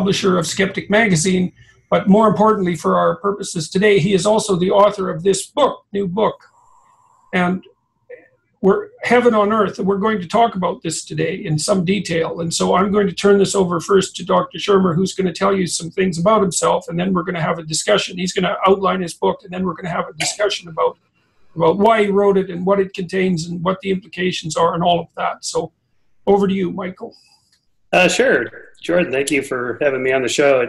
publisher of Skeptic Magazine. But more importantly for our purposes today, he is also the author of this book, new book. And we're heaven on earth, and we're going to talk about this today in some detail. And so I'm going to turn this over first to Dr. Shermer, who's going to tell you some things about himself, and then we're going to have a discussion. He's going to outline his book, and then we're going to have a discussion about why he wrote it and what it contains and what the implications are and all of that. So over to you, Michael. Sure. Jordan, thank you for having me on the show.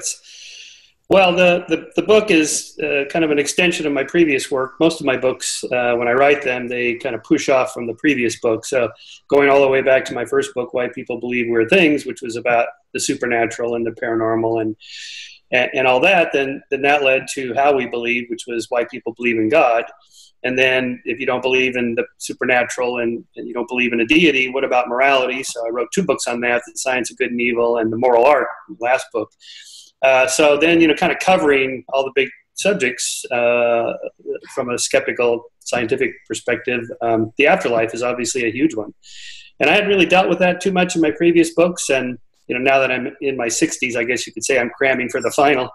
Well, the book is kind of an extension of my previous work. Most of my books, when I write them, they kind of push off from the previous book. So going all the way back to my first book, Why People Believe Weird Things, which was about the supernatural and the paranormal and all that, then that led to How We Believe, which was Why People Believe in God. And then if you don't believe in the supernatural and you don't believe in a deity, what about morality? So I wrote 2 books on that, The Science of Good and Evil and The Moral Arc, the last book. So then, kind of covering all the big subjects from a skeptical scientific perspective, the afterlife is obviously a huge one. And I hadn't really dealt with that too much in my previous books. And, now that I'm in my 60s, I guess you could say I'm cramming for the final,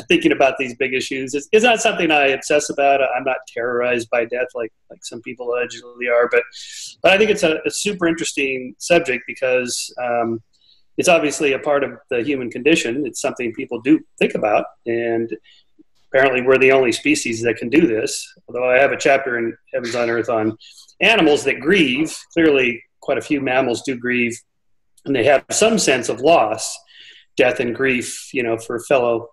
thinking about these big issues. It's not something I obsess about. I'm not terrorized by death like some people allegedly are. But I think it's a super interesting subject because it's obviously a part of the human condition. It's something people do think about, and apparently we're the only species that can do this. Although I have a chapter in Heavens on Earth on animals that grieve. Clearly, quite a few mammals do grieve, and they have some sense of loss, death and grief, for fellow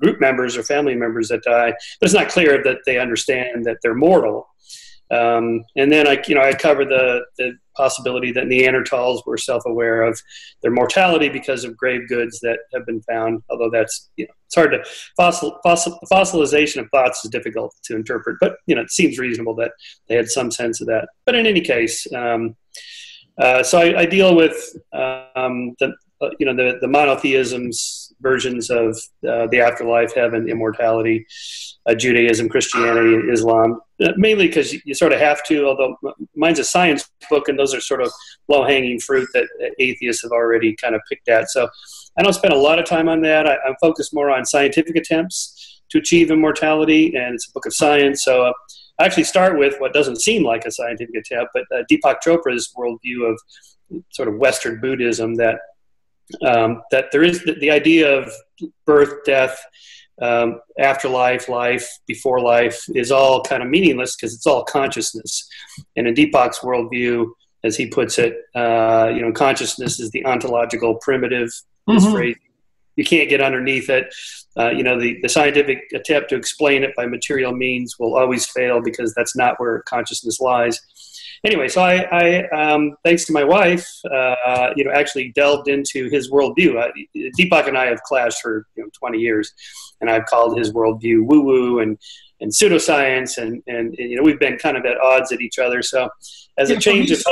group members or family members that die. But it's not clear that they understand that they're mortal. And then I cover the possibility that Neanderthals were self-aware of their mortality because of grave goods that have been found. Although that's, it's hard to fossilization of thoughts is difficult to interpret, but it seems reasonable that they had some sense of that. But in any case, so I deal with the monotheisms versions of the afterlife, heaven, immortality, Judaism, Christianity, and Islam, mainly because you sort of have to, although mine's a science book, and those are sort of low-hanging fruit that atheists have already kind of picked at. So I don't spend a lot of time on that. I'm focused more on scientific attempts to achieve immortality, and it's a book of science. So I actually start with what doesn't seem like a scientific attempt, but Deepak Chopra's worldview of sort of Western Buddhism, that there is the idea of birth, death, afterlife, life, before life is all kind of meaningless because it's all consciousness. And in Deepak's worldview, as he puts it, consciousness is the ontological primitive. This phrase, you can't get underneath it. The scientific attempt to explain it by material means will always fail because that's not where consciousness lies. Anyway, so I thanks to my wife, actually delved into his worldview. Deepak and I have clashed for 20 years, and I've called his worldview woo-woo and pseudoscience, and we've been kind of at odds at each other. So as a change of he's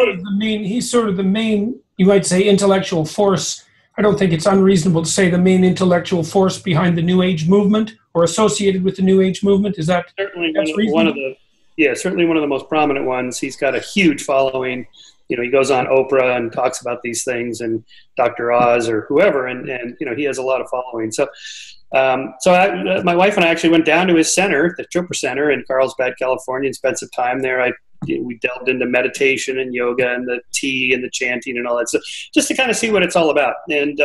sort of the main, you might say, intellectual force. I don't think it's unreasonable to say the main intellectual force behind the New Age movement or associated with the New Age movement. Is that certainly one of the most prominent ones? He's got a huge following. He goes on Oprah and talks about these things, and Dr. Oz or whoever, and he has a lot of following. So, my wife and I actually went down to his center, the Chopra Center in Carlsbad, California, and spent some time there. We delved into meditation and yoga and the tea and the chanting and all that stuff, just to kind of see what it's all about. And,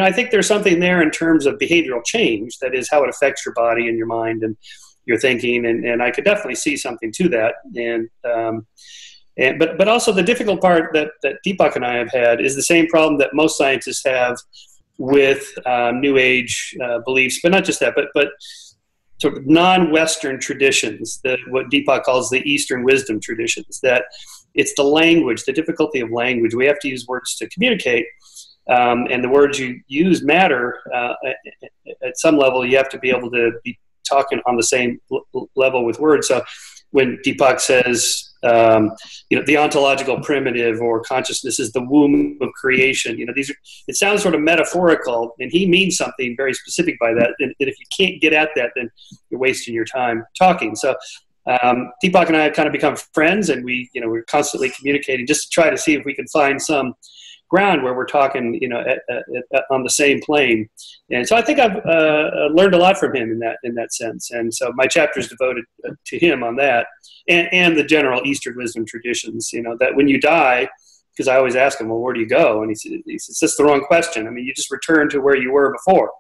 I think there's something there in terms of behavioral change, that is how it affects your body and your mind and your thinking. And I could definitely see something to that. But also the difficult part that Deepak and I have had is the same problem that most scientists have with New Age beliefs, but not just that, but sort of non-Western traditions, what Deepak calls the Eastern wisdom traditions, that it's the language, the difficulty of language. We have to use words to communicate, and the words you use matter. At some level, you have to be able to be talking on the same level with words. So when Deepak says, the ontological primitive, or consciousness is the womb of creation, it sounds sort of metaphorical, and he means something very specific by that. And if you can't get at that, then you're wasting your time talking. So Deepak and I have kind of become friends, and we're constantly communicating just to try to see if we can find some ground where we're talking, on the same plane. And so I think I've learned a lot from him in that sense. And so my chapter is devoted to him on that, and the general Eastern wisdom traditions. That when you die, because I always ask him, well, where do you go? And he says, that's the wrong question. I mean, you just return to where you were before.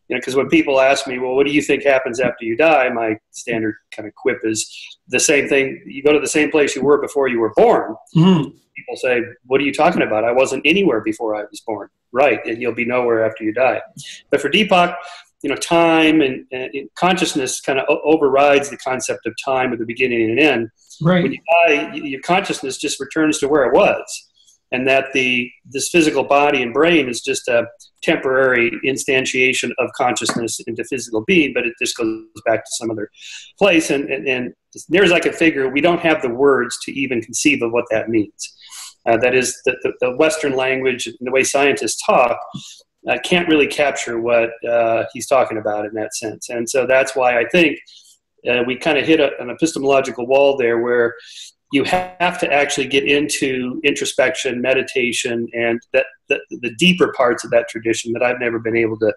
Because when people ask me, well, what do you think happens after you die? My standard kind of quip is the same thing. You go to the same place you were before you were born. Mm-hmm. People say, what are you talking about? I wasn't anywhere before I was born. Right. And you'll be nowhere after you die. But for Deepak, time and consciousness kind of overrides the concept of time at the beginning and end. Right. When you die, your consciousness just returns to where it was. And that this physical body and brain is just a temporary instantiation of consciousness into physical being, but it just goes back to some other place. And as near as I can figure, we don't have the words to even conceive of what that means. That is, the Western language and the way scientists talk can't really capture what he's talking about in that sense. And so that's why I think we kind of hit an epistemological wall there where you have to actually get into introspection, meditation, and the deeper parts of that tradition that I've never been able to,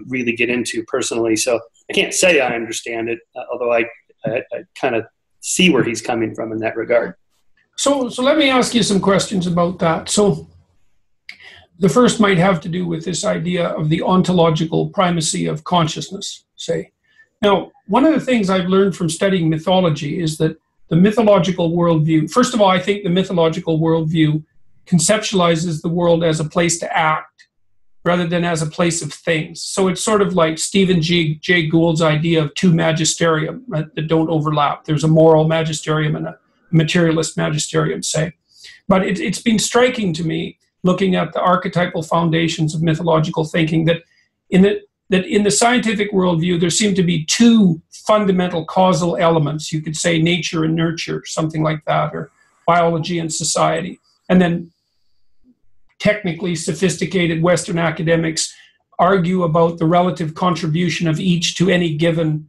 really get into personally. So I can't say I understand it, although I kind of see where he's coming from in that regard. So let me ask you some questions about that. So the first might have to do with this idea of the ontological primacy of consciousness, say. Now, one of the things I've learned from studying mythology is that the mythological worldview, first of all, I think the mythological worldview conceptualizes the world as a place to act rather than as a place of things. So it's sort of like Stephen Jay Gould's idea of two magisterium that don't overlap. There's a moral magisterium and a materialist magisterium, say. But it's been striking to me, looking at the archetypal foundations of mythological thinking, that in the scientific worldview, there seem to be two fundamental causal elements. You could say nature and nurture, something like that, or biology and society. And then technically sophisticated Western academics argue about the relative contribution of each to any given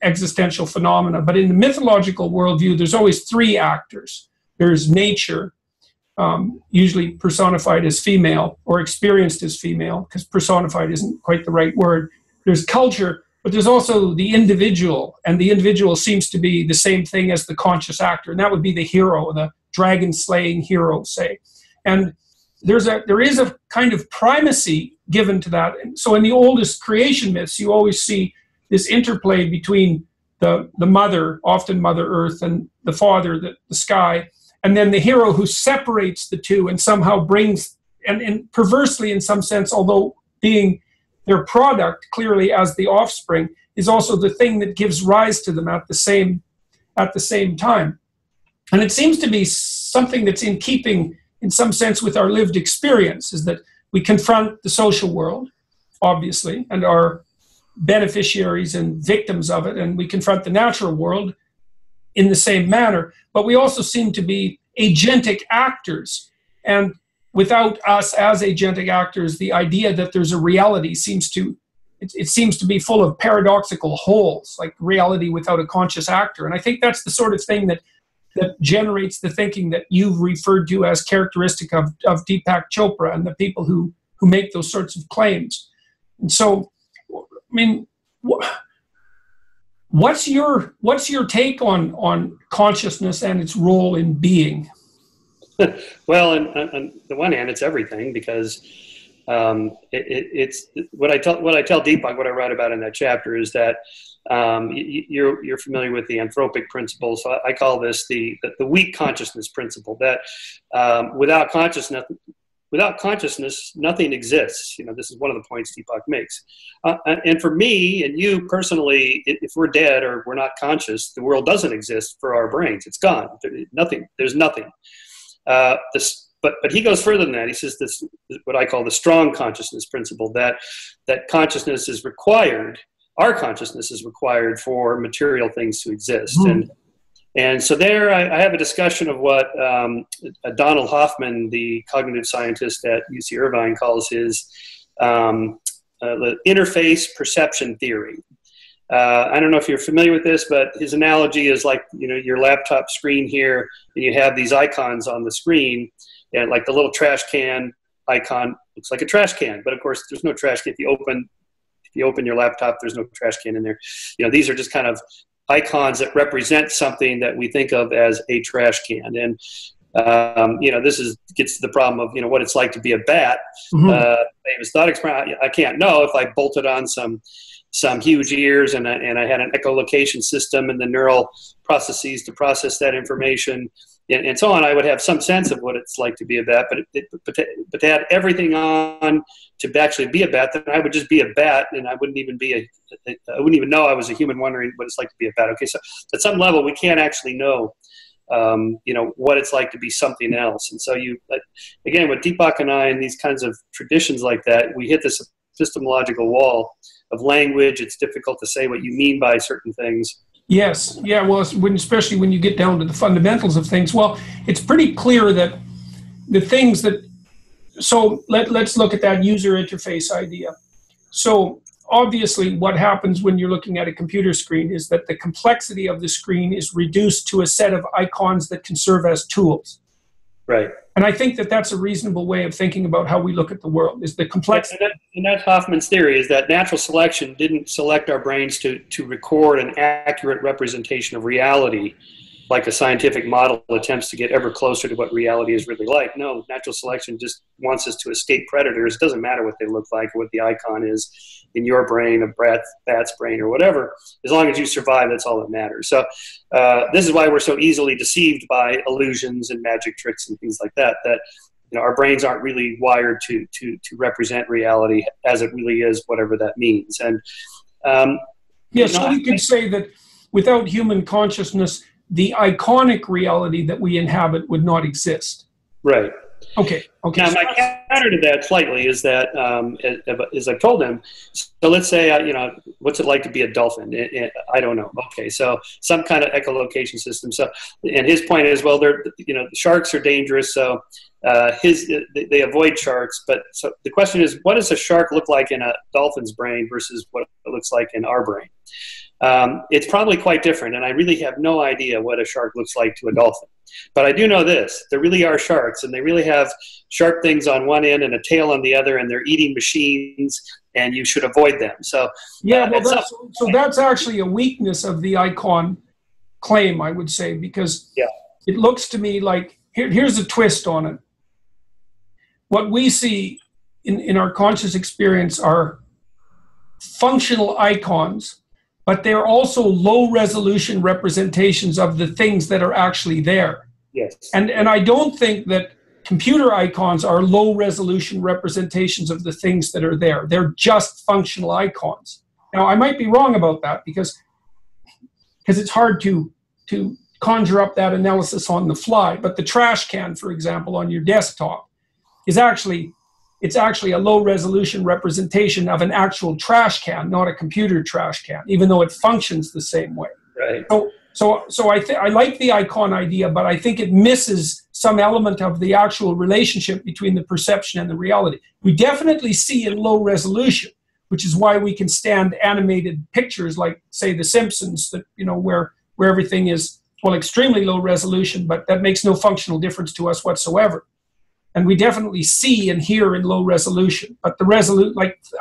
existential phenomena. But in the mythological worldview, there's always three actors. There's nature, usually personified as female or experienced as female, because personified isn't quite the right word. There's culture, but there's also the individual, and the individual seems to be the same thing as the conscious actor, and that would be the hero, the dragon-slaying hero, say. And there is a kind of primacy given to that. And so in the oldest creation myths, you always see this interplay between the mother, often Mother Earth, and the father, the sky, and then the hero who separates the two and somehow brings, and perversely in some sense, although being their product clearly as the offspring, is also the thing that gives rise to them at the same time. And it seems to be something that's in keeping, in some sense, with our lived experience, is that we confront the social world, obviously, and are beneficiaries and victims of it, and we confront the natural world in the same manner, but we also seem to be agentic actors. And without us as agentic actors, the idea that there's a reality seems to be full of paradoxical holes, like reality without a conscious actor. And I think that's the sort of thing that generates the thinking that you've referred to as characteristic of Deepak Chopra and the people who make those sorts of claims. And so, I mean, what's your take on consciousness and its role in being? Well, on the one hand, it's everything, because it's what I tell Deepak. What I write about in that chapter is that you're familiar with the anthropic principle. So I call this the weak consciousness principle. That without consciousness, nothing exists. This is one of the points Deepak makes. And for me and you personally, if we're dead or we're not conscious, the world doesn't exist for our brains. It's gone. There's nothing. But he goes further than that. He says this, what I call the strong consciousness principle, that consciousness is required. Our consciousness is required for material things to exist. Mm. And so there I have a discussion of what Donald Hoffman, the cognitive scientist at UC Irvine, calls his the interface perception theory. I don't know if you're familiar with this, but his analogy is like, your laptop screen here, and you have these icons on the screen, And like the little trash can icon looks like a trash can, but of course there's no trash can. If you open your laptop, there's no trash can in there. These are just kind of icons that represent something that we think of as a trash can. And this gets to the problem of what it's like to be a bat. Famous thought experiment. I can't know if I bolted on some huge ears and I had an echolocation system and the neural processes to process that information and so on. I would have some sense of what it's like to be a bat, but to add everything on to actually be a bat, then I would just be a bat, and I wouldn't even know I was a human wondering what it's like to be a bat. Okay, so at some level, we can't actually know what it's like to be something else. And so again, with Deepak and I and these kinds of traditions like that, we hit this epistemological wall of language. It's difficult to say what you mean by certain things. Yes. Yeah. Well, especially when you get down to the fundamentals of things. Well, it's pretty clear that the things that, so let's look at that user interface idea. So obviously what happens when you're looking at a computer screen is that the complexity of the screen is reduced to a set of icons that can serve as tools. Right. And I think that that's a reasonable way of thinking about how we look at the world, is the complexity. And that's Hoffman's theory, is that natural selection didn't select our brains to record an accurate representation of reality, like a scientific model attempts to get ever closer to what reality is really like. No, natural selection just wants us to escape predators. It doesn't matter what they look like or what the icon is in your brain, a bat's brain, or whatever. As long as you survive, that's all that matters. So this is why we're so easily deceived by illusions and magic tricks and things like that, our brains aren't really wired to represent reality as it really is, whatever that means. And so we could say that without human consciousness, the iconic reality that we inhabit would not exist. Right. Okay. Now, my counter to that slightly is that, as I've told them, so let's say, what's it like to be a dolphin? I don't know. Okay, so some kind of echolocation system. So, and his point is, well, sharks are dangerous, so they avoid sharks. But so the question is, what does a shark look like in a dolphin's brain versus what it looks like in our brain? It's probably quite different, and I really have no idea what a shark looks like to a dolphin. But I do know this: there really are sharks, and they really have sharp things on one end and a tail on the other, and they're eating machines, and you should avoid them. So yeah, that's actually a weakness of the icon claim, I would say, because it looks to me like here's a twist on it. What we see in our conscious experience are functional icons, but they're also low-resolution representations of the things that are actually there. Yes. And I don't think that computer icons are low-resolution representations of the things that are there. They're just functional icons. Now, I might be wrong about that because it's hard to conjure up that analysis on the fly. But the trash can, for example, on your desktop is actually a low-resolution representation of an actual trash can, not a computer trash can, even though it functions the same way. Right. So I like the icon idea, but I think it misses some element of the actual relationship between the perception and the reality. We definitely see in low resolution, which is why we can stand animated pictures like, say, The Simpsons, that where everything is extremely low resolution, but that makes no functional difference to us whatsoever. And we definitely see and hear in low resolution. But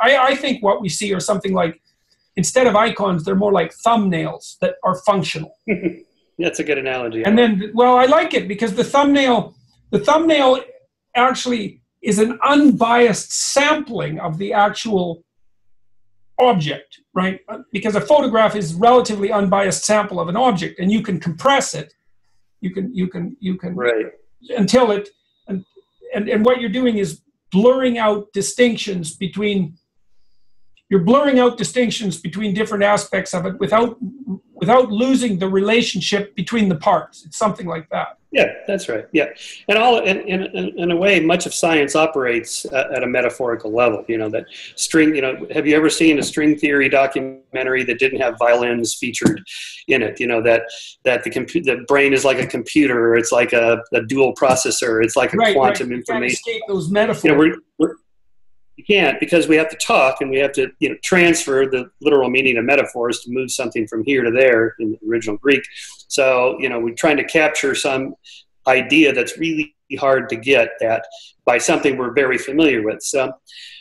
I think what we see are something like, instead of icons, they're more like thumbnails that are functional. That's a good analogy. And then, I like it because the thumbnail actually is an unbiased sampling of the actual object, right? Because a photograph is relatively unbiased sample of an object, and you can compress it. You can right. Until it. And what you're doing is blurring out distinctions between different aspects of it without losing the relationship between the parts. It's something like that. Yeah, that's right. Yeah, and in a way, much of science operates at a metaphorical level. That string. Have you ever seen a string theory documentary that didn't have violins featured in it? That the brain is like a computer, or it's like a dual processor. It's like a quantum information. You can't escape those metaphors. You can't, because we have to talk and we have to transfer the literal meaning of metaphors to move something from here to there in the original Greek. So we're trying to capture some idea that's really hard to get that by something we're very familiar with. So,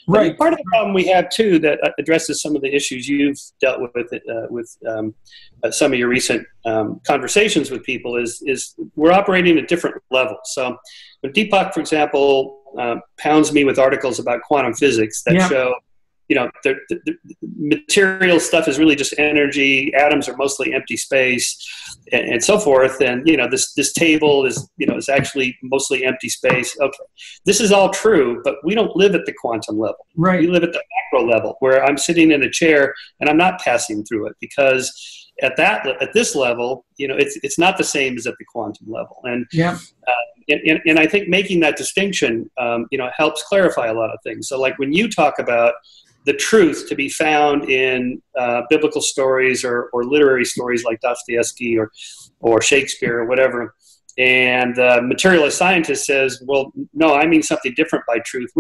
right. Part of the problem we have too that addresses some of the issues you've dealt with some of your recent conversations with people is we're operating at different levels. So, when Deepak, for example, pounds me with articles about quantum physics that show, the material stuff is really just energy. Atoms are mostly empty space, and so forth. And this table is actually mostly empty space. Okay, this is all true, but we don't live at the quantum level. Right. We live at the macro level, where I'm sitting in a chair and I'm not passing through it, because at this level, it's not the same as at the quantum level. And and I think making that distinction, helps clarify a lot of things. So, like when you talk about the truth to be found in biblical stories or literary stories like Dostoevsky or Shakespeare or whatever, and the materialist scientist says, well, no, I mean something different by truth.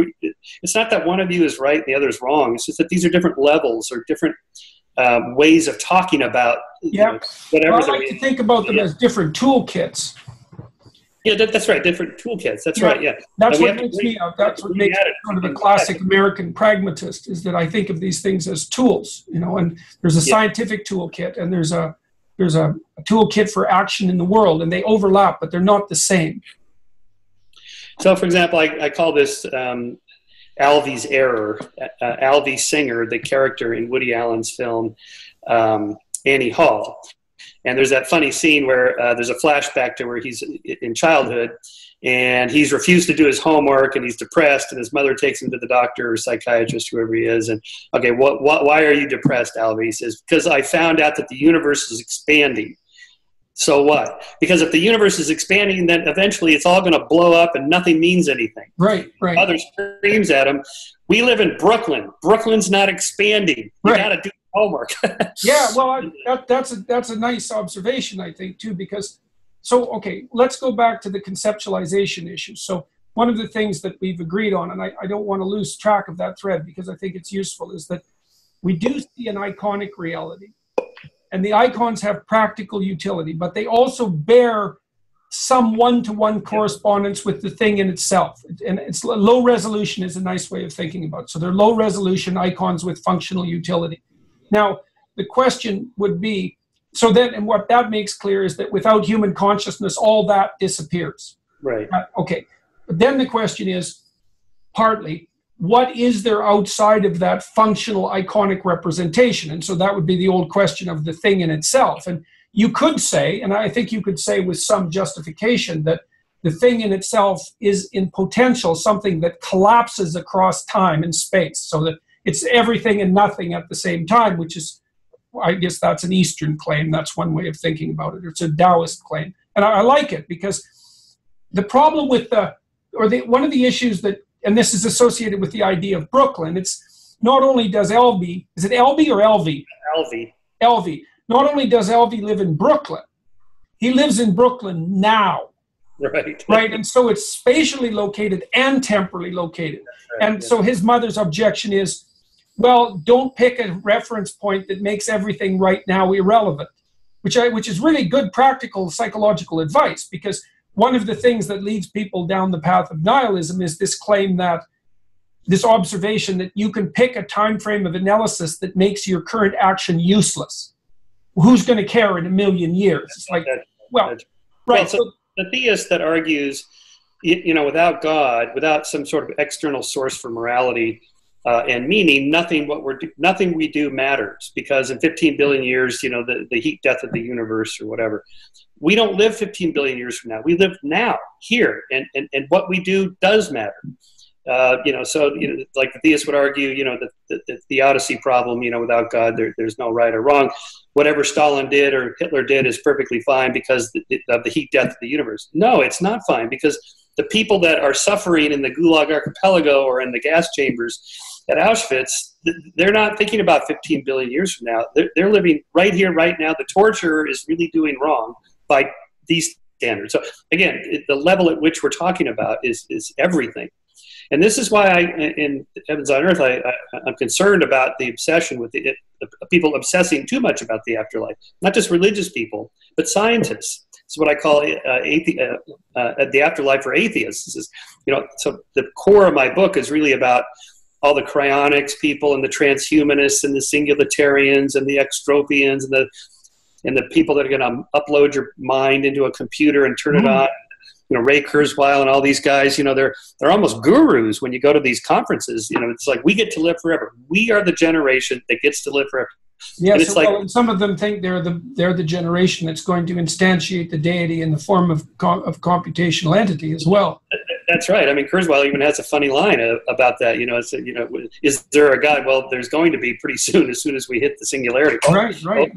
It's not that one of you is right and the other is wrong. It's just that these are different levels or different ways of talking about whatever. Well, I like to think about them as different toolkits. Yeah, that's right. Different toolkits. That's right. Yeah, that's what makes me. That's what makes me sort of a classic American pragmatist. Is that I think of these things as tools. And there's a scientific toolkit, and there's a toolkit for action in the world, and they overlap, but they're not the same. So, for example, I call this Alvey's error. Alvey Singer, the character in Woody Allen's film Annie Hall. And there's that funny scene where there's a flashback to where he's in childhood, and he's refused to do his homework, and he's depressed, and his mother takes him to the doctor or psychiatrist, whoever he is. And, okay, why are you depressed, Alvey? He says, because I found out that the universe is expanding. So what? Because if the universe is expanding, then eventually it's all going to blow up and nothing means anything. Right. Mother screams at him, we live in Brooklyn. Brooklyn's not expanding. You got to do homework. Yeah, well, that's a nice observation, I think, too, because okay, let's go back to the conceptualization issue. So one of the things that we've agreed on, and I don't want to lose track of that thread because I think it's useful, is that we do see an iconic reality, and the icons have practical utility, but they also bear some one-to-one correspondence with the thing in itself. And it's low resolution is a nice way of thinking about it. So they're low resolution icons with functional utility. Now, the question would be, and what that makes clear is that without human consciousness, all that disappears. Right. Okay. But then the question is, partly, what is there outside of that functional iconic representation? And so that would be the old question of the thing in itself. And you could say, and I think you could say with some justification, that the thing in itself is in potential something that collapses across time and space, so that it's everything and nothing at the same time, which is, I guess that's an Eastern claim. That's one way of thinking about it. It's a Taoist claim. And I like it because the problem with one of the issues that, and this is associated with the idea of Brooklyn, it's not only does Elvey, is it Elvey or Elvey? Elvey. Not only does Elvey live in Brooklyn, he lives in Brooklyn now. Right. And so it's spatially located and temporally located. Right, and so his mother's objection is, well, don't pick a reference point that makes everything right now irrelevant, which is really good practical psychological advice, because one of the things that leads people down the path of nihilism is this claim that, this observation that you can pick a time frame of analysis that makes your current action useless. Who's going to care in a million years? It's like, so the theist that argues, without God, without some sort of external source for morality and meaning, nothing we do matters, because in 15 billion years, the heat death of the universe or whatever, we don't live 15 billion years from now. We live now, here, and what we do does matter. Like the theist would argue, the Odyssey problem, without God, there's no right or wrong. Whatever Stalin did or Hitler did is perfectly fine because of the heat death of the universe. No, it's not fine, because the people that are suffering in the Gulag Archipelago or in the gas chambers at Auschwitz, they're not thinking about 15 billion years from now. They're living right here, right now. The torturer is really doing wrong by these standards. So again, the level at which we're talking about is everything. And this is why in Heavens on Earth, I'm concerned about the obsession with the people obsessing too much about the afterlife. Not just religious people, but scientists. is what I call the afterlife for atheists. This is, so the core of my book is really about all the cryonics people and the transhumanists and the singularitarians and the extropians and the people that are going to upload your mind into a computer and turn it on. Ray Kurzweil and all these guys, they're almost gurus when you go to these conferences. It's like, we get to live forever. We are the generation that gets to live forever. Yes, and some of them think they're the generation that's going to instantiate the deity in the form of computational entity as well. That's right. I mean, Kurzweil even has a funny line about that. Is there a God? Well, there's going to be pretty soon, as soon as we hit the singularity. Right.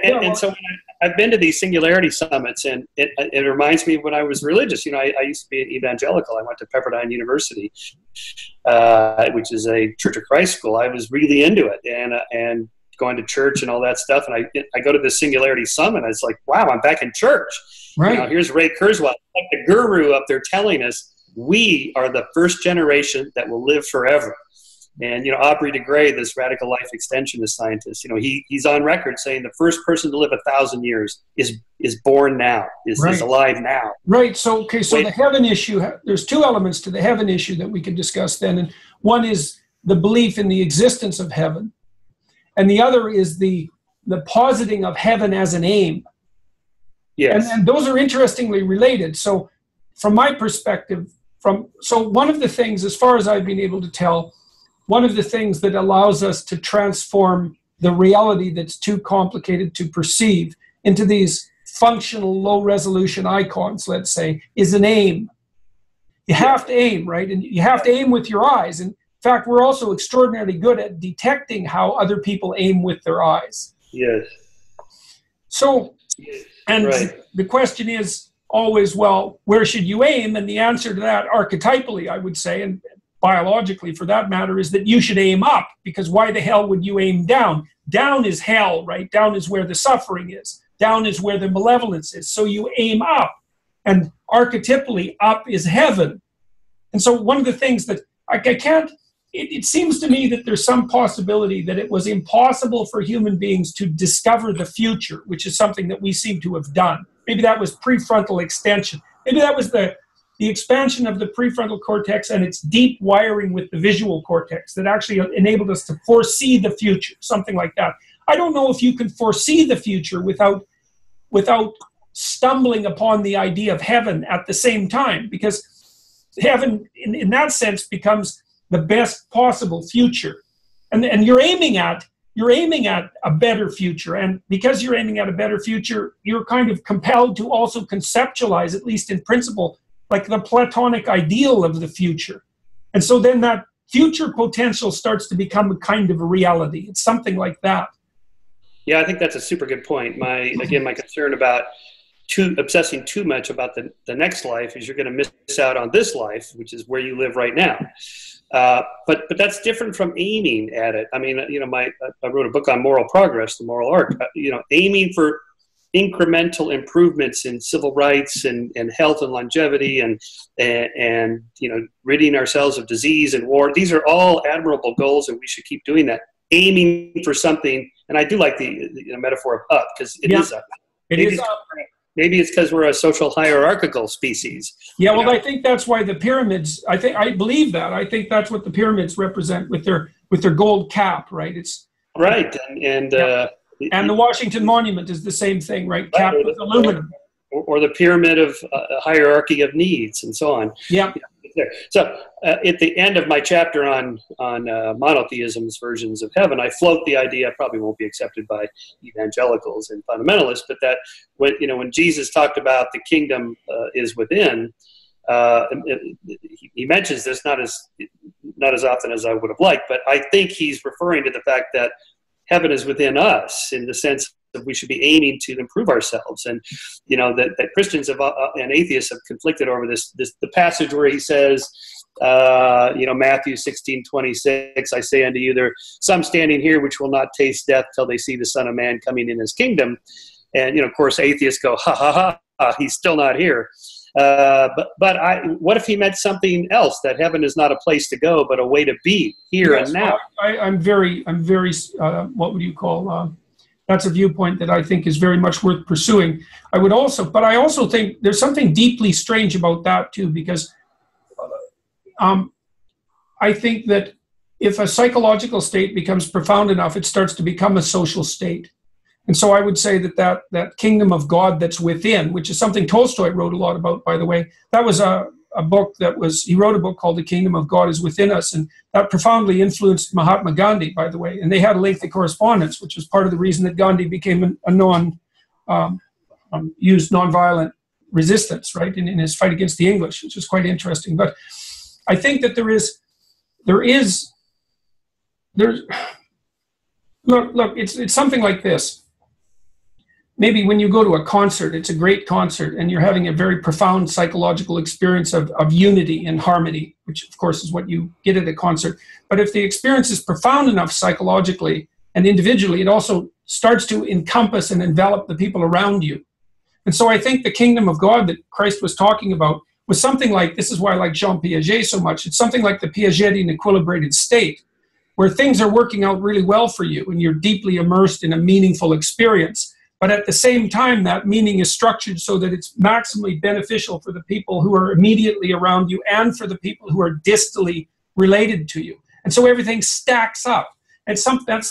And so I've been to these singularity summits, and it reminds me of when I was religious. I used to be an evangelical. I went to Pepperdine University, which is a Church of Christ school. I was really into it, and going to church and all that stuff. And I go to the singularity summit, and it's like, wow, I'm back in church. Right. Here's Ray Kurzweil, like the guru up there, telling us we are the first generation that will live forever. And, Aubrey de Grey, this radical life extensionist scientist, he's on record saying the first person to live 1,000 years is born now, is alive now. Right. So the heaven issue, there's two elements to the heaven issue that we can discuss then. And one is the belief in the existence of heaven. And the other is the positing of heaven as an aim. Yes. And those are interestingly related. So from my perspective, one of the things, as far as I've been able to tell, one of the things that allows us to transform the reality that's too complicated to perceive into these functional low-resolution icons, let's say, is an aim. You have to aim, right? And you have to aim with your eyes. And in fact, we're also extraordinarily good at detecting how other people aim with their eyes. Yes. So, and the question is always, well, where should you aim? And the answer to that, archetypally, I would say, and biologically for that matter, is that you should aim up, because why the hell would you aim down? Down is hell, right? Down is where the suffering is. Down is where the malevolence is. So you aim up, and archetypally up is heaven. And so one of the things that I can't, it seems to me that there's some possibility that it was impossible for human beings to discover the future, which is something that we seem to have done. Maybe that was prefrontal extension. Maybe that was the expansion of the prefrontal cortex and its deep wiring with the visual cortex that actually enabled us to foresee the future, something like that. I don't know if you can foresee the future without stumbling upon the idea of heaven at the same time, because heaven, in that sense, becomes the best possible future. And you're aiming at a better future. And because you're aiming at a better future, you're kind of compelled to also conceptualize, at least in principle, like the Platonic ideal of the future. And so then that future potential starts to become a kind of a reality. It's something like that. Yeah, I think that's a super good point. My concern about obsessing too much about the next life is you're going to miss out on this life, which is where you live right now. But that's different from aiming at it. I mean, I wrote a book on moral progress, the moral arc. Aiming for incremental improvements in civil rights and health and longevity and ridding ourselves of disease and war. These are all admirable goals, and we should keep doing that. Aiming for something, and I do like the metaphor of up, because it is up. It is up. Maybe it's because we're a social hierarchical species. Yeah, well, I think that's why the pyramids. I believe that. I think that's what the pyramids represent with their gold cap, right? It's right, and the Washington Monument is the same thing, right? Capped with aluminum. Or the pyramid of hierarchy of needs, and so on. Yeah. So at the end of my chapter on monotheism's versions of heaven, I float the idea, probably won't be accepted by evangelicals and fundamentalists, but that when Jesus talked about the kingdom is within, he mentions this not as often as I would have liked, but I think he's referring to the fact that heaven is within us, in the sense that we should be aiming to improve ourselves. And that Christians and atheists have conflicted over the passage where he says, Matthew 16:26, I say unto you, there are some standing here which will not taste death till they see the Son of Man coming in his kingdom. And of course atheists go, ha ha ha, he's still not here. But what if he meant something else, that heaven is not a place to go, but a way to be here and now? I'm very, what would you call, that's a viewpoint that I think is very much worth pursuing. But I also think there's something deeply strange about that too, because I think that if a psychological state becomes profound enough, it starts to become a social state. And so I would say that kingdom of God that's within, which is something Tolstoy wrote a lot about, by the way, that was a book he wrote a book called The Kingdom of God is Within Us, and that profoundly influenced Mahatma Gandhi, by the way, and they had a lengthy correspondence, which was part of the reason that Gandhi became used nonviolent resistance, right, in his fight against the English, which is quite interesting. But I think that there's look, it's something like this. Maybe when you go to a concert, it's a great concert, and you're having a very profound psychological experience of unity and harmony, which of course is what you get at a concert. But if the experience is profound enough psychologically and individually, it also starts to encompass and envelop the people around you. And so I think the kingdom of God that Christ was talking about was something like, this is why I like Jean Piaget so much, it's something like the Piagetian equilibrated state, where things are working out really well for you and you're deeply immersed in a meaningful experience. But at the same time, that meaning is structured so that it's maximally beneficial for the people who are immediately around you and for the people who are distally related to you. And so everything stacks up. And that's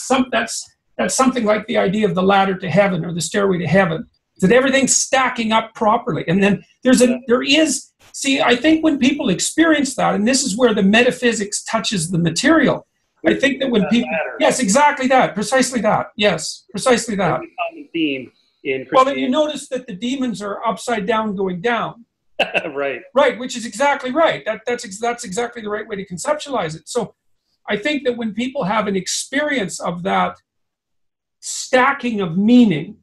something like the idea of the ladder to heaven or the stairway to heaven, that everything's stacking up properly. And then I think when people experience that, and this is where the metaphysics touches the material, I think that when people, yes, exactly that, precisely that, yes, precisely that. Common theme in Christianity. Well, then you notice that the demons are upside down going down. Right. Right, which is exactly right. That's exactly the right way to conceptualize it. So I think that when people have an experience of that stacking of meaning,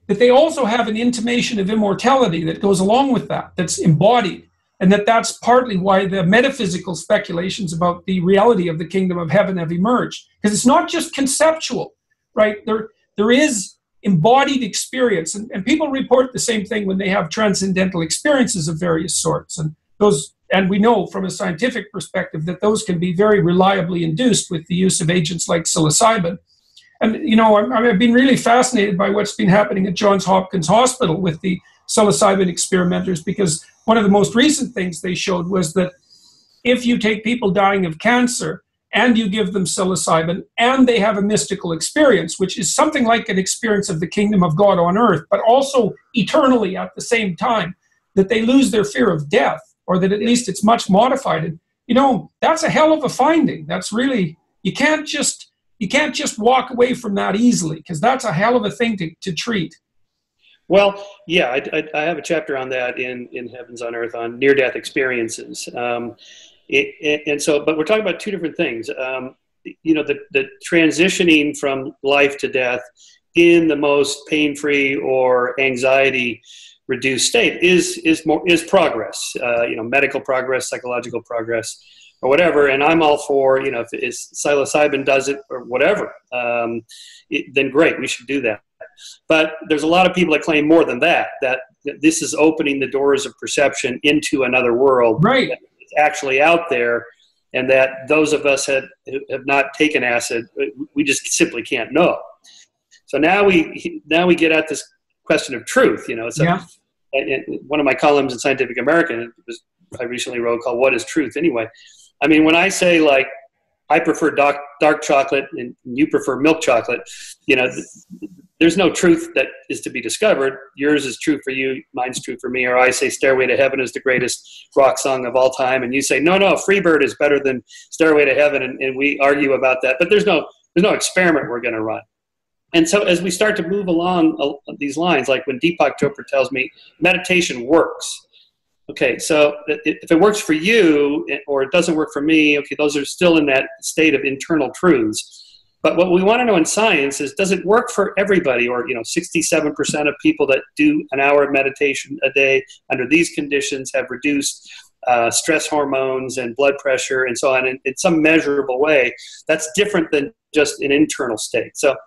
that they also have an intimation of immortality that goes along with that, that's embodied. And that's partly why the metaphysical speculations about the reality of the kingdom of heaven have emerged. Because it's not just conceptual, right? There is embodied experience. And people report the same thing when they have transcendental experiences of various sorts. And we know from a scientific perspective that those can be very reliably induced with the use of agents like psilocybin. And, I've been really fascinated by what's been happening at Johns Hopkins Hospital with the psilocybin experimenters, because one of the most recent things they showed was that if you take people dying of cancer and you give them psilocybin and they have a mystical experience, which is something like an experience of the kingdom of God on earth, but also eternally at the same time, that they lose their fear of death, or that at least it's much modified. And, that's a hell of a finding. That's really, you can't just walk away from that easily, because that's a hell of a thing to treat. Well, yeah, I have a chapter on that in Heavens on Earth on near-death experiences. But we're talking about two different things. The transitioning from life to death in the most pain-free or anxiety-reduced state is progress. Medical progress, psychological progress, or whatever. And I'm all for, if psilocybin does it or whatever, then great, we should do that. But there's a lot of people that claim more than that this is opening the doors of perception into another world, right? That's actually out there, and that those of us have not taken acid, we just simply can't know. So now we get at this question of truth. One of my columns in Scientific American I recently wrote called "What is Truth Anyway?" I mean, when I say like I prefer dark chocolate and you prefer milk chocolate, there's no truth that is to be discovered. Yours is true for you, mine's true for me. Or I say Stairway to Heaven is the greatest rock song of all time, and you say, no, Freebird is better than Stairway to Heaven, and we argue about that. But there's no experiment we're going to run. And so as we start to move along these lines, like when Deepak Chopra tells me meditation works, okay, so if it works for you or it doesn't work for me, okay, those are still in that state of internal truths. But what we want to know in science is, does it work for everybody? Or, 67% of people that do an hour of meditation a day under these conditions have reduced stress hormones and blood pressure and so on in some measurable way. That's different than just an internal state. So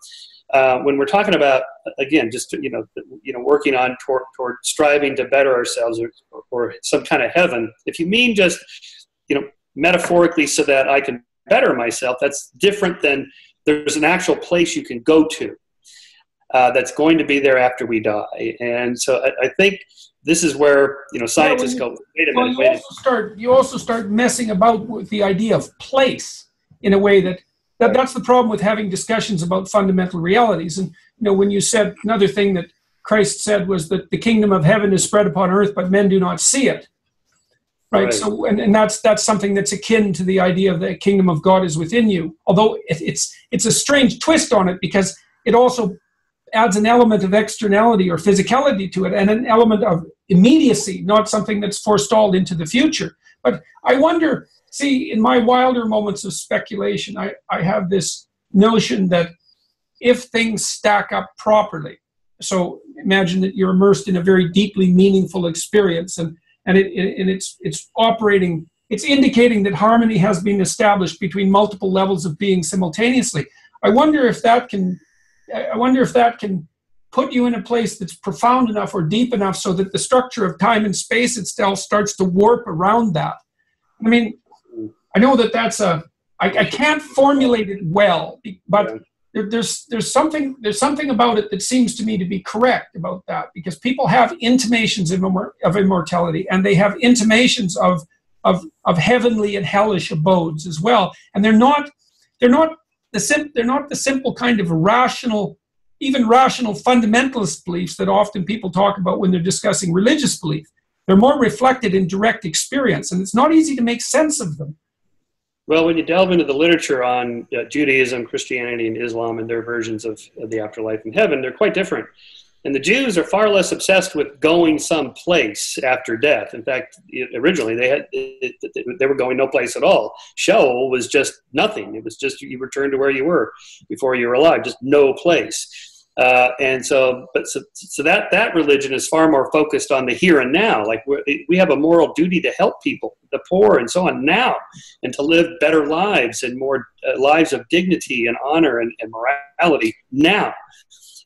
when we're talking about, again, just, working on toward striving to better ourselves or some kind of heaven, if you mean just, metaphorically so that I can better myself, that's different than there's an actual place you can go to. that's going to be there after we die. And so I think this is where, scientists go, wait a minute. You also start messing about with the idea of place in a way that's the problem with having discussions about fundamental realities. And, when you said, another thing that Christ said was that the kingdom of heaven is spread upon earth, but men do not see it. Right. So, and that's something that's akin to the idea of the kingdom of God is within you. Although it's a strange twist on it, because it also adds an element of externality or physicality to it, and an element of immediacy, not something that's forestalled into the future. But I wonder, see, in my wilder moments of speculation, I have this notion that if things stack up properly, so imagine that you're immersed in a very deeply meaningful experience, and it's operating, it's indicating that harmony has been established between multiple levels of being simultaneously. I wonder if that can put you in a place that's profound enough or deep enough so that the structure of time and space itself starts to warp around that. I mean, I know that's I can't formulate it well, but there's something about it that seems to me to be correct about that, because people have intimations of immortality, and they have intimations of heavenly and hellish abodes as well, and they're not the simple kind of rational, even rational fundamentalist beliefs that often people talk about when they're discussing religious belief. They're more reflected in direct experience, and it's not easy to make sense of them. Well, when you delve into the literature on Judaism, Christianity, and Islam and their versions of the afterlife and heaven, they're quite different. And the Jews are far less obsessed with going someplace after death. In fact, originally they were going no place at all. Sheol was just nothing. It was just you returned to where you were before you were alive, just no place. So that religion is far more focused on the here and now. Like we have a moral duty to help people, the poor and so on now, and to live better lives and more lives of dignity and honor and morality now.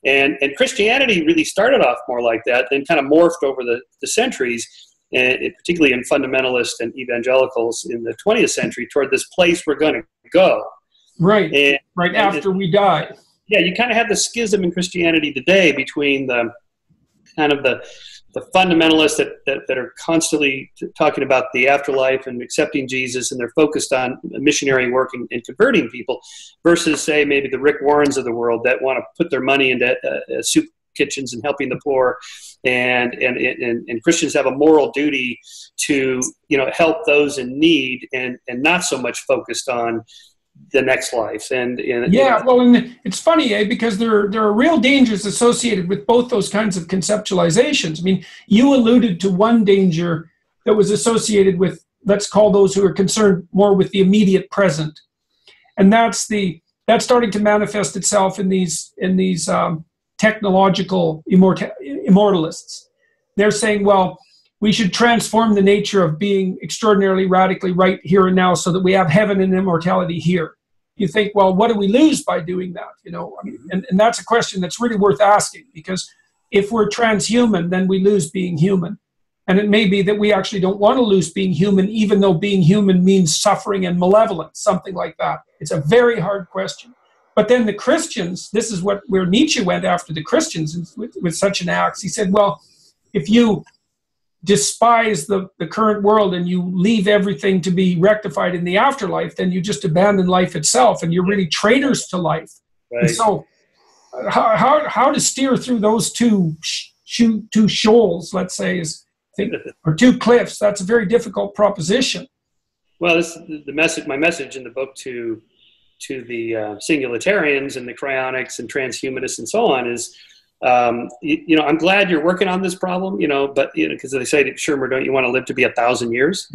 And Christianity really started off more like that, then kind of morphed over the centuries, and particularly in fundamentalists and evangelicals in the 20th century, toward this place we're going to go. Right, right after we die. Yeah, you kind of have the schism in Christianity today between the kind of the fundamentalists that are constantly talking about the afterlife and accepting Jesus, and they're focused on missionary work and converting people, versus, say, maybe the Rick Warrens of the world that want to put their money into soup kitchens and helping the poor. And Christians have a moral duty to help those in need, and not so much focused on the next life. And it's funny, because there are real dangers associated with both those kinds of conceptualizations. I mean, you alluded to one danger that was associated with, let's call those who are concerned more with the immediate present, and that's starting to manifest itself in these technological immortalists. They're saying, well, we should transform the nature of being extraordinarily radically right here and now so that we have heaven and immortality here. You think, well, what do we lose by doing that? And that's a question that's really worth asking, because if we're transhuman, then we lose being human. And it may be that we actually don't want to lose being human, even though being human means suffering and malevolence, something like that. It's a very hard question. But then the Christians, this is where Nietzsche went after the Christians with such an axe. He said, well, if you despise the current world and you leave everything to be rectified in the afterlife, then you just abandon life itself, and you're really traitors to life. Right. And so how to steer through those two shoals, let's say, or two cliffs, that's a very difficult proposition. Well, this is my message in the book to the singularitarians and the cryonics and transhumanists and so on is, I'm glad you're working on this problem, but because they say to Shermer, don't you want to live to be 1,000 years?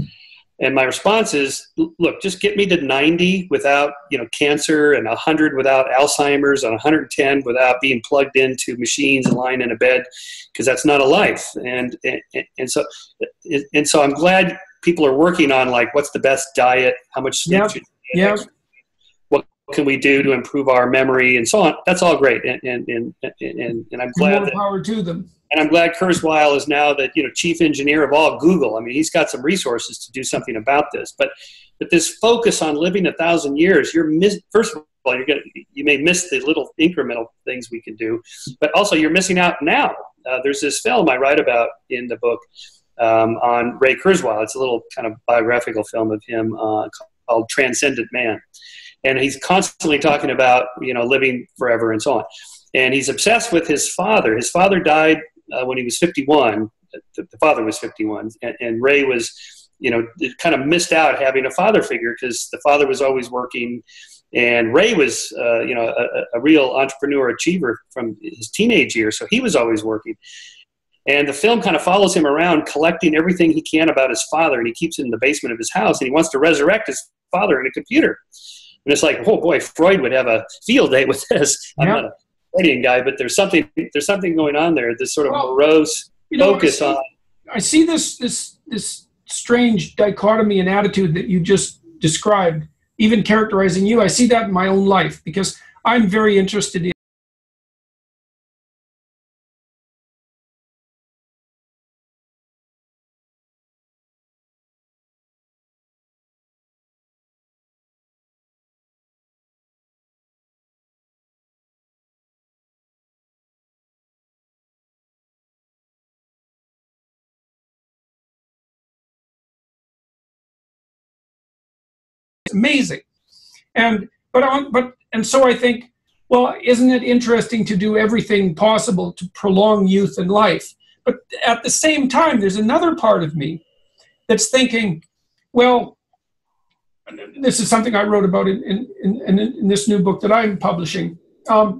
And my response is, look, just get me to 90 without, cancer, and 100 without Alzheimer's, and 110 without being plugged into machines and lying in a bed, because that's not a life. And so I'm glad people are working on, like, what's the best diet, how much sleep should you get, what can we do to improve our memory, and so on. That's all great, and I'm glad more power to them. And I'm glad Kurzweil is now the chief engineer of all Google. I mean, he's got some resources to do something about this. But this focus on living 1,000 years, first of you may miss the little incremental things we can do, but also you're missing out now. There's this film I write about in the book on Ray Kurzweil. It's a little kind of biographical film of him called Transcendent Man. And he's constantly talking about, living forever and so on. And he's obsessed with his father. His father died when he was 51. The father was 51. And Ray was, kind of missed out having a father figure because the father was always working. And Ray was, a real entrepreneur achiever from his teenage years. So he was always working. And the film kind of follows him around collecting everything he can about his father. And he keeps it in the basement of his house. And he wants to resurrect his father in a computer. And it's like, oh boy, Freud would have a field day with this. I'm not a Freudian guy, but there's something going on there. This sort of morose focus on. I see this strange dichotomy and attitude that you just described, even characterizing you. I see that in my own life because I'm very interested in amazing. And so I think, well, isn't it interesting to do everything possible to prolong youth and life? But at the same time, there's another part of me that's thinking, well, this is something I wrote about in this new book that I'm publishing. I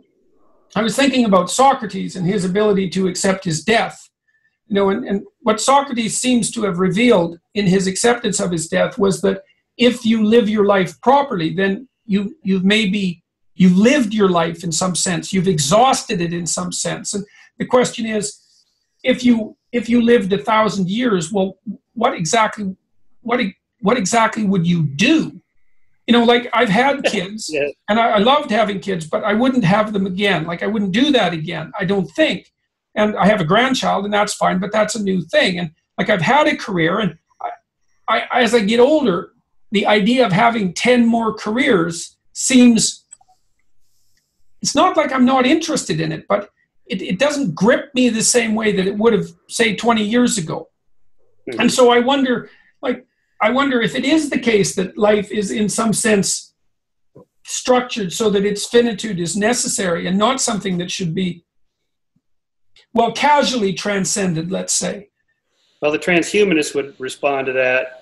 was thinking about Socrates and his ability to accept his death. And what Socrates seems to have revealed in his acceptance of his death was that if you live your life properly, then you've lived your life in some sense. You've exhausted it in some sense. And the question is, if you lived 1,000 years, well, what exactly would you do? Like I've had kids, yeah. And I loved having kids, but I wouldn't have them again. Like I wouldn't do that again, I don't think. And I have a grandchild, and that's fine, but that's a new thing. And like I've had a career, and I as I get older, the idea of having 10 more careers seems, it's not like I'm not interested in it, but it doesn't grip me the same way that it would have, say, 20 years ago. Mm-hmm. And so I wonder if it is the case that life is in some sense structured so that its finitude is necessary and not something that should be, well, casually transcended, let's say. Well, the transhumanists would respond to that,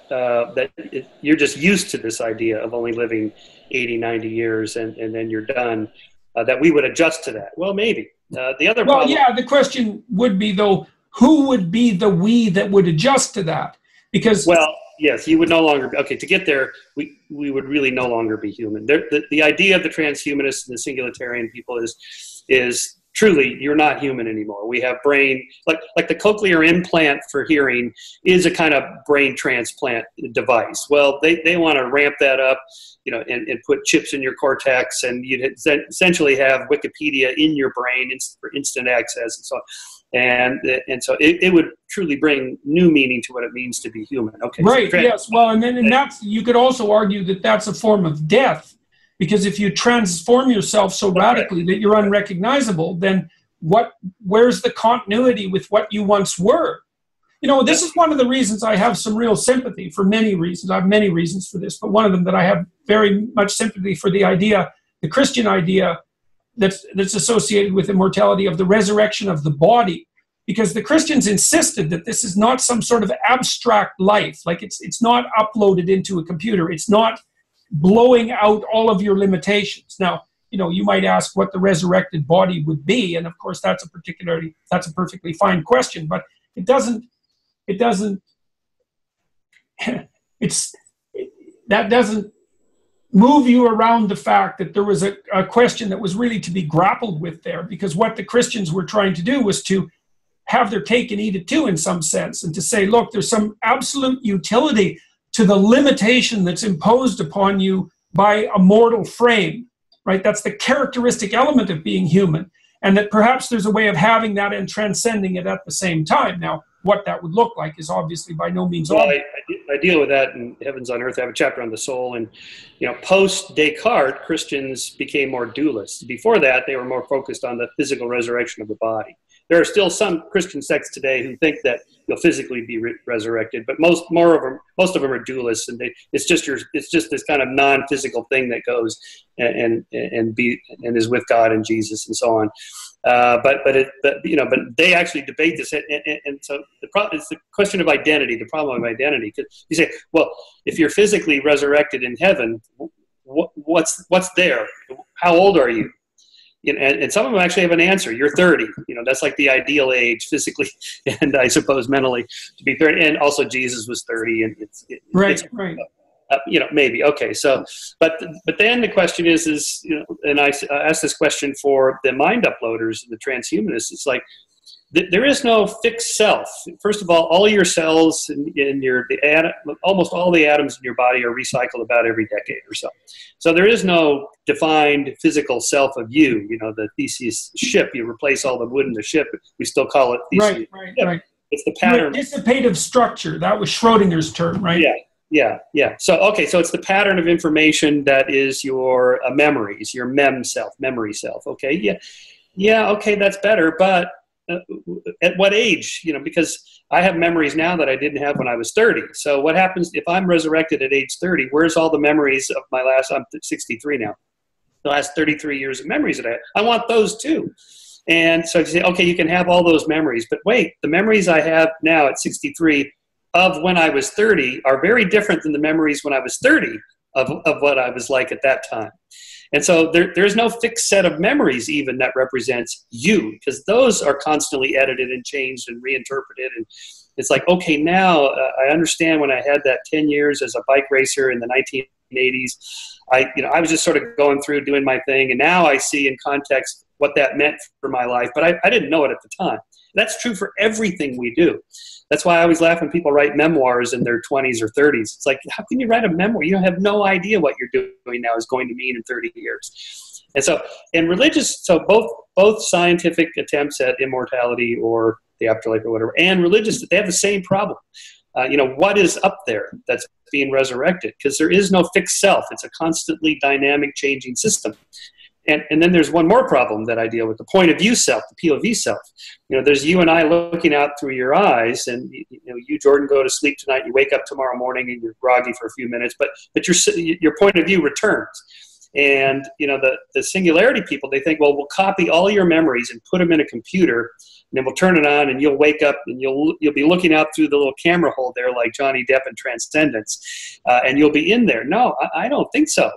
you're just used to this idea of only living 80, 90 years and then you're done, that we would adjust to that. Well, maybe. The other problem... yeah, the question would be, though, who would be the we that would adjust to that? Because... Well, yes, you would no longer be... Okay, to get there, we would really no longer be human. The idea of the transhumanists and the singularitarian people is truly, you're not human anymore. We have brain, like the cochlear implant for hearing is a kind of brain transplant device. Well, they want to ramp that up, and put chips in your cortex, and you'd essentially have Wikipedia in your brain for instant access and so on. And so it would truly bring new meaning to what it means to be human. Okay. Right. So yes. Well, and that's, you could also argue that that's a form of death. Because if you transform yourself so radically that you're unrecognizable, then where's the continuity with what you once were? This is one of the reasons I have some real sympathy, for many reasons. I have many reasons for this, but one of them that I have very much sympathy for the Christian idea that's associated with immortality, of the resurrection of the body. Because the Christians insisted that this is not some sort of abstract life. Like it's not uploaded into a computer. It's not blowing out all of your limitations. Now, you might ask what the resurrected body would be, and of course that's a perfectly fine question, but that doesn't move you around the fact that there was a question that was really to be grappled with there, because what the Christians were trying to do was to have their cake and eat it too, in some sense, and to say, look, there's some absolute utility to the limitation that's imposed upon you by a mortal frame, right? That's the characteristic element of being human, and that perhaps there's a way of having that and transcending it at the same time. Now, what that would look like is obviously by no means well, obvious. I deal with that in Heavens on Earth. I have a chapter on the soul, and post Descartes, Christians became more dualists. Before that, they were more focused on the physical resurrection of the body. There are still some Christian sects today who think that you'll physically be resurrected, but most of them are dualists, and it's just this kind of non-physical thing that goes and is with God and Jesus and so on. But they actually debate this, and so it's the question of identity, the problem of identity. Because you say, well, if you're physically resurrected in heaven, what's there? How old are you? And some of them actually have an answer. You're 30. That's like the ideal age physically, and I suppose mentally, to be 30. And also Jesus was 30, and right. Maybe. Okay. So, but then the question is, and I asked this question for the mind uploaders and the transhumanists. It's like, there is no fixed self. First of all your cells almost all the atoms in your body are recycled about every decade or so. So there is no defined physical self of you. The Theseus ship, you replace all the wood in the ship. We still call it Theseus. Right. It's the pattern. Dissipative structure. That was Schrodinger's term, right? Yeah. So it's the pattern of information that is your memories, your memory self. Okay. Yeah. Okay. That's better. But at what age? Because I have memories now that I didn't have when I was 30. So what happens if I'm resurrected at age 30? Where's all the memories of I'm 63 now. The last 33 years of memories that I want those too. And so you say, okay, you can have all those memories, but wait, the memories I have now at 63 of when I was 30 are very different than the memories when I was 30 of what I was like at that time. And so there's no fixed set of memories even that represents you, because those are constantly edited and changed and reinterpreted. And it's like, okay, now I understand when I had that 10 years as a bike racer in the 1980s, I was just sort of going through doing my thing. And now I see in context what that meant for my life, but I didn't know it at the time. That's true for everything we do. That's why I always laugh when people write memoirs in their 20s or 30s. It's like, how can you write a memoir? You have no idea what you're doing now is going to mean in 30 years. And so, both scientific attempts at immortality or the afterlife or whatever, and religious, they have the same problem. What is up there that's being resurrected? Because there is no fixed self. It's a constantly dynamic, changing system. And then there's one more problem that I deal with, the point of view self, the POV self. There's you and I looking out through your eyes, and you, Jordan, go to sleep tonight, you wake up tomorrow morning and you're groggy for a few minutes, but your point of view returns. And the singularity people, they think, well, we'll copy all your memories and put them in a computer, and then we'll turn it on, and you'll wake up and you'll be looking out through the little camera hole there, like Johnny Depp in Transcendence, and you'll be in there. No, I don't think so.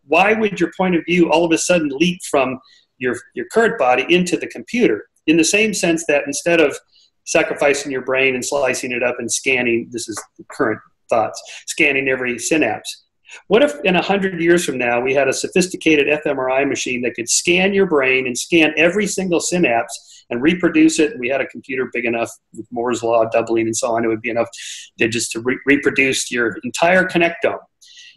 Why would your point of view all of a sudden leap from your current body into the computer? In the same sense that instead of sacrificing your brain and slicing it up and scanning, this is the current thoughts, scanning every synapse. What if in 100 years from now we had a sophisticated fMRI machine that could scan your brain and scan every single synapse and reproduce it? We had a computer big enough with Moore's law doubling and so on. It would be enough digits to reproduce your entire connectome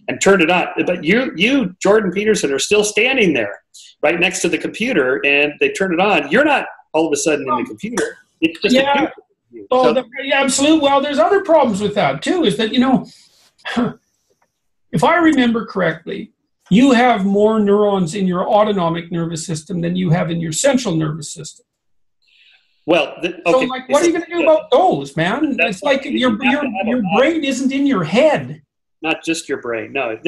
and turn it on. But you, Jordan Peterson, are still standing there right next to the computer, and they turn it on. You're not all of a sudden in the computer. It's just a computer. Absolutely. Well, there's other problems with that too, is that, if I remember correctly, you have more neurons in your autonomic nervous system than you have in your central nervous system. Well, so what are you going to do about those, man? It's like your brain isn't in your head. Not just your brain. No.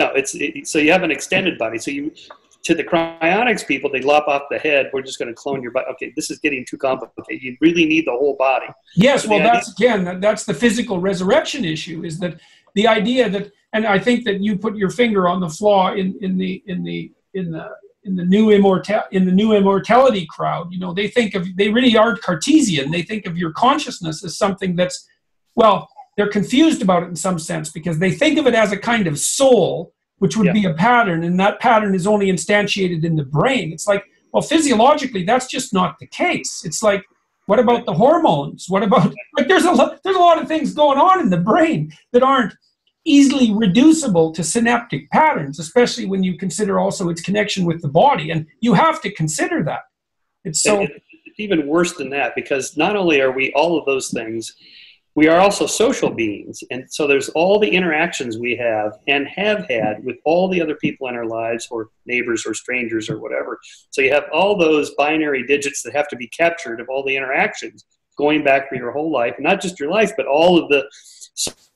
So you have an extended body. So to the cryonics people, they lop off the head. We're just going to clone your body. Okay, this is getting too complicated. You really need the whole body. Yes, well, that's the physical resurrection issue. Is that the idea that, and I think that you put your finger on the flaw in the new immortality crowd. They really are Cartesian. They think of your consciousness as something that's, well, they're confused about it in some sense, because they think of it as a kind of soul, which would be a pattern, and that pattern is only instantiated in the brain. It's like, well, physiologically, that's just not the case. It's like, what about the hormones? What about, there's a lot of things going on in the brain that aren't easily reducible to synaptic patterns, especially when you consider also its connection with the body. And you have to consider that. It's so... even worse than that, because not only are we all of those things, we are also social beings. And so there's all the interactions we have and have had with all the other people in our lives, or neighbors or strangers or whatever. So you have all those binary digits that have to be captured of all the interactions going back for your whole life, not just your life, but all of the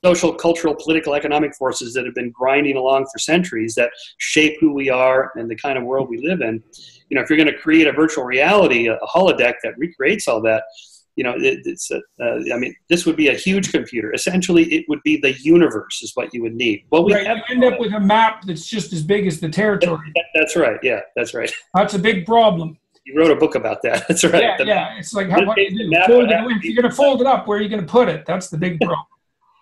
social, cultural, political, economic forces that have been grinding along for centuries that shape who we are and the kind of world we live in. You know, if you're going to create a virtual reality, a holodeck that recreates all that, you know, I mean, this would be a huge computer. Essentially, it would be the universe is what you would need. Well, we you end up with a map that's just as big as the territory. That's right. Yeah, that's right. That's a big problem. You wrote a book about that. That's right. Yeah. It's like, what do you do? Fold it away. If you're going to fold it up, where are you going to put it? That's the big problem.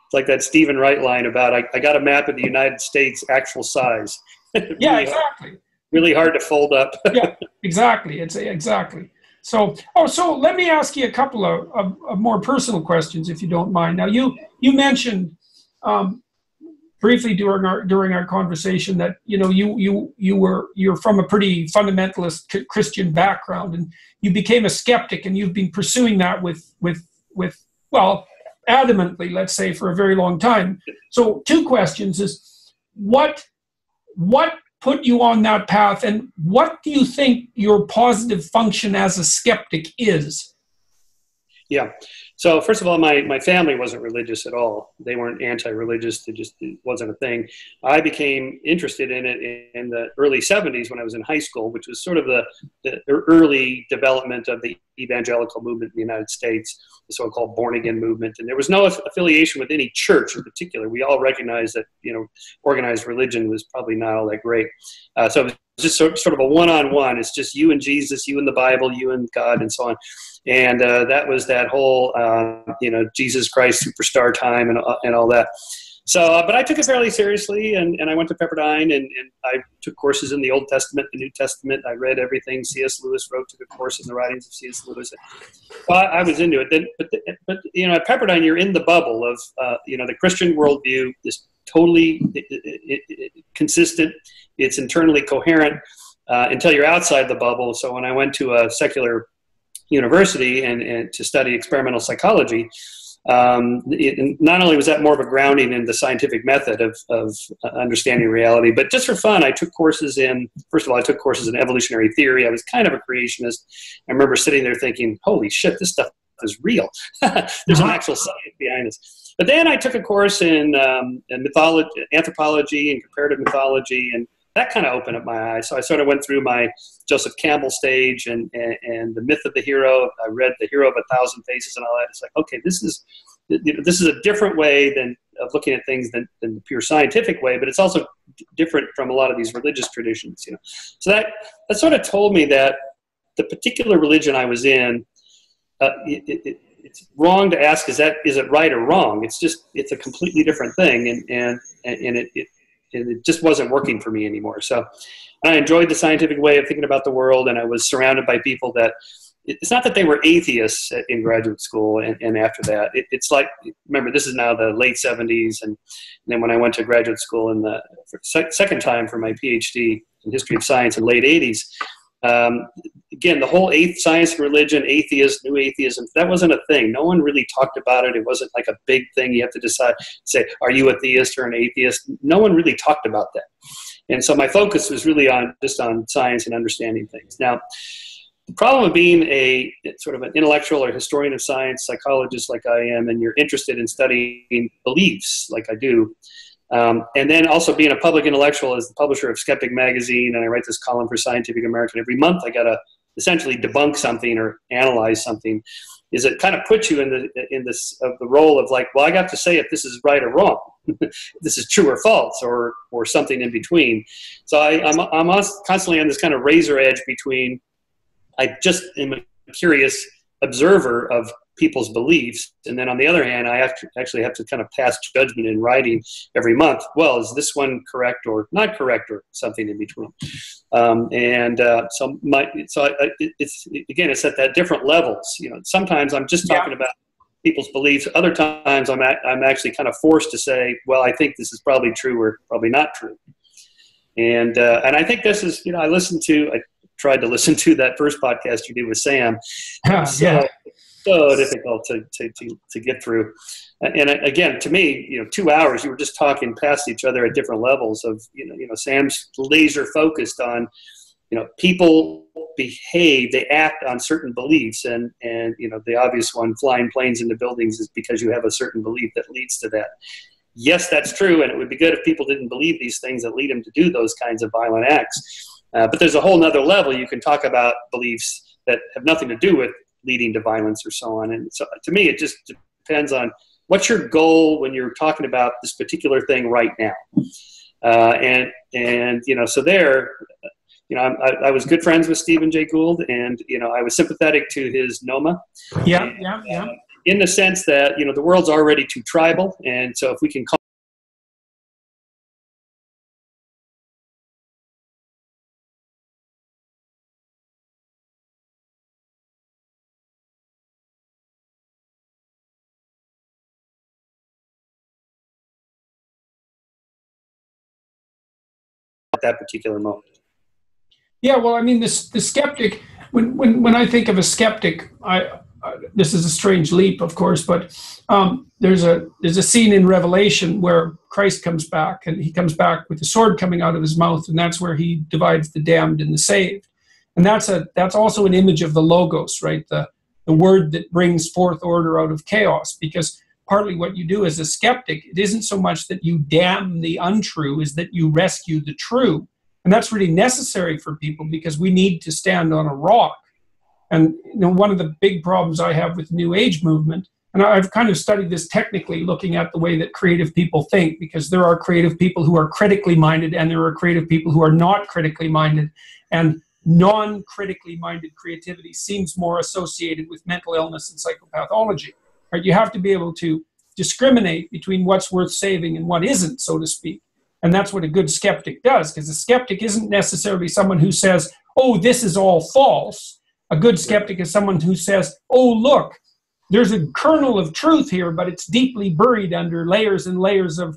It's like that Stephen Wright line about, I got a map of the United States actual size. Yeah, exactly. Really hard to fold up. Yeah, exactly. Exactly. So let me ask you a couple of more personal questions, if you don't mind. Now, you mentioned briefly during our conversation that, you know, you're from a pretty fundamentalist Christian background, and you became a skeptic, and you've been pursuing that with well, adamantly, let's say, for a very long time. So 2 questions is, what put you on that path, and what do you think your positive function as a skeptic is? Yeah. So first of all, my family wasn't religious at all. They weren't anti-religious. It wasn't a thing. I became interested in it in the early 70s when I was in high school, which was sort of the early development of the evangelical movement in the United States, the so-called born-again movement. And there was no affiliation with any church in particular. We all recognized that, you know, organized religion was probably not all that great. So it was just sort of a one-on-one. It's just you and Jesus, you and the Bible, you and God, and so on. And that was that whole, you know, Jesus Christ superstar time and all that. So, but I took it fairly seriously, and I went to Pepperdine, and I took courses in the Old Testament, the New Testament. I read everything C.S. Lewis wrote, took a course in the writings of C.S. Lewis. Well, I was into it. But you know, at Pepperdine, you're in the bubble of, you know, the Christian worldview is totally consistent. It's internally coherent until you're outside the bubble. So when I went to a secular university and to study experimental psychology, not only was that more of a grounding in the scientific method of understanding reality, but just for fun, I took courses in, first of all, I took courses in evolutionary theory. I was kind of a creationist. I remember sitting there thinking, holy shit, this stuff is real. There's an actual science behind this. But then I took a course in mythology, anthropology and comparative mythology, and that kind of opened up my eyes. So I sort of went through my Joseph Campbell stage and the myth of the hero. I read The Hero of a Thousand Faces and all that. It's like, okay, this is a different way of looking at things than the pure scientific way, but it's also different from a lot of these religious traditions, you know. So that sort of told me that the particular religion I was in, it's wrong to ask, is it right or wrong? It's a completely different thing, and it just wasn't working for me anymore. So I enjoyed the scientific way of thinking about the world, and I was surrounded by people that, it's not that they were atheists in graduate school and after that. It's like, remember, this is now the late 70s, and then when I went to graduate school in the second time for my PhD in history of science in late 80s, again, the whole science and religion, atheism, new atheism, that wasn't a thing. No one really talked about it. It wasn't like a big thing. You have to say, are you a theist or an atheist? No one really talked about that. And so my focus was really just on science and understanding things. Now, the problem of being a sort of an intellectual or historian of science, psychologist like I am, and you're interested in studying beliefs like I do, and then also being a public intellectual as the publisher of Skeptic Magazine, and I write this column for Scientific American every month. I got to essentially debunk something or analyze something. Is it kind of puts you in the role of like, well, I got to say if this is right or wrong, this is true or false, or something in between. So I'm constantly on this kind of razor edge between, I just am a curious observer of people's beliefs, and then on the other hand, I actually have to kind of pass judgment in writing every month. Well, is this one correct or not correct, or something in between? It's at that different levels. You know, sometimes I'm just talking about people's beliefs. Other times I'm actually kind of forced to say, well, I think this is probably true or probably not true. And I think this is, you know, I listen to tried to listen to that first podcast you did with Sam. So difficult to get through. And again, to me, 2 hours, you were just talking past each other at different levels of, Sam's laser focused on, people behave, they act on certain beliefs. And the obvious one, flying planes into buildings, is because you have a certain belief that leads to that. Yes, that's true. And it would be good if people didn't believe these things that lead them to do those kinds of violent acts. But there's a whole nother level. You can talk about beliefs that have nothing to do with leading to violence or so on. And so to me, it just depends on what's your goal when you're talking about this particular thing right now. So there, I was good friends with Stephen Jay Gould, and, I was sympathetic to his NOMA. Yeah. In the sense that, the world's already too tribal. And so if we can call at that particular moment. Yeah, well, I mean, the skeptic, when I think of a skeptic, this is a strange leap, of course, but there's a scene in Revelation where Christ comes back, and he comes back with a sword coming out of his mouth, and that's where he divides the damned and the saved. And that's also an image of the Logos, right? The word that brings forth order out of chaos, because partly what you do as a skeptic, it isn't so much that you damn the untrue, is that you rescue the true. And that's really necessary for people, because we need to stand on a rock. And one of the big problems I have with the New Age movement, and I've kind of studied this technically, looking at the way that creative people think, because there are creative people who are critically minded, and there are creative people who are not critically minded. And non-critically minded creativity seems more associated with mental illness and psychopathology. Right? You have to be able to discriminate between what's worth saving and what isn't, so to speak. And that's what a good skeptic does, because a skeptic isn't necessarily someone who says, oh, this is all false. A good skeptic is someone who says, oh, look, there's a kernel of truth here, but it's deeply buried under layers and layers of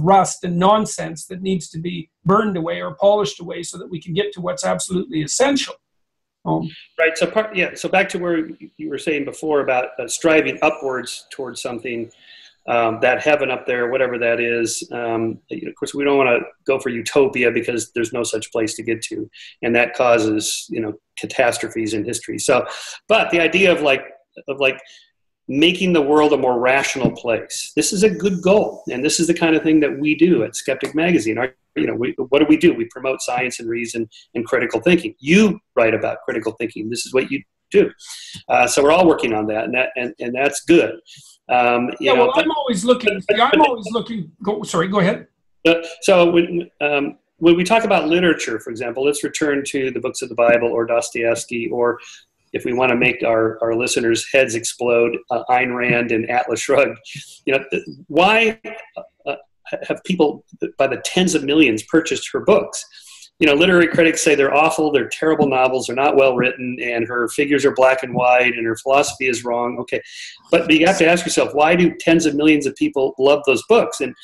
rust and nonsense that needs to be burned away or polished away so that we can get to what's absolutely essential. Right. So back to where you were saying before about striving upwards towards something, that heaven up there, whatever that is. Of course, we don't want to go for utopia, because there's no such place to get to, and that causes catastrophes in history. So, but the idea of making the world a more rational place, this is a good goal, and this is the kind of thing that we do at Skeptic Magazine. What do? We promote science and reason and critical thinking. You write about critical thinking. This is what you do. So we're all working on that, and that's good. I'm always looking. Sorry, go ahead. So when we talk about literature, for example, let's return to the books of the Bible or Dostoevsky, or if we want to make our listeners' heads explode, Ayn Rand and Atlas Shrugged. Why have people by the tens of millions purchased her books? Literary critics say they're awful, they're terrible novels, they're not well written, and her figures are black and white, and her philosophy is wrong. Okay, but you have to ask yourself, why do tens of millions of people love those books? And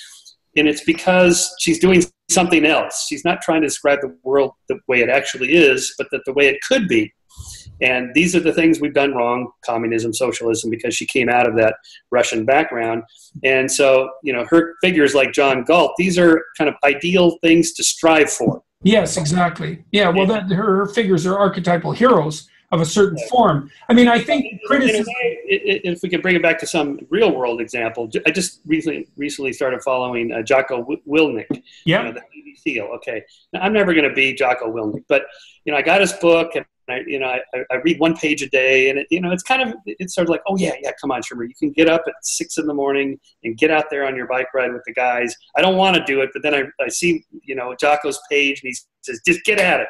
it's because she's doing something else. She's not trying to describe the world the way it actually is, but the way it could be. And these are the things we've done wrong: communism, socialism, because she came out of that Russian background. And so, her figures like John Galt, these are kind of ideal things to strive for. Yes, exactly. Yeah, well, her figures are archetypal heroes of a certain form. I mean, I think criticism... If we could bring it back to some real-world example, I just recently started following Jocko Willink, the Navy SEAL. Okay, now, I'm never going to be Jocko Willink, but, I got his book, and I read one page a day, and it's sort of like, oh yeah, come on, Shermer, you can get up at 6 a.m. and get out there on your bike ride with the guys. I don't want to do it, but then I see, Jocko's page, and he says, just get at it.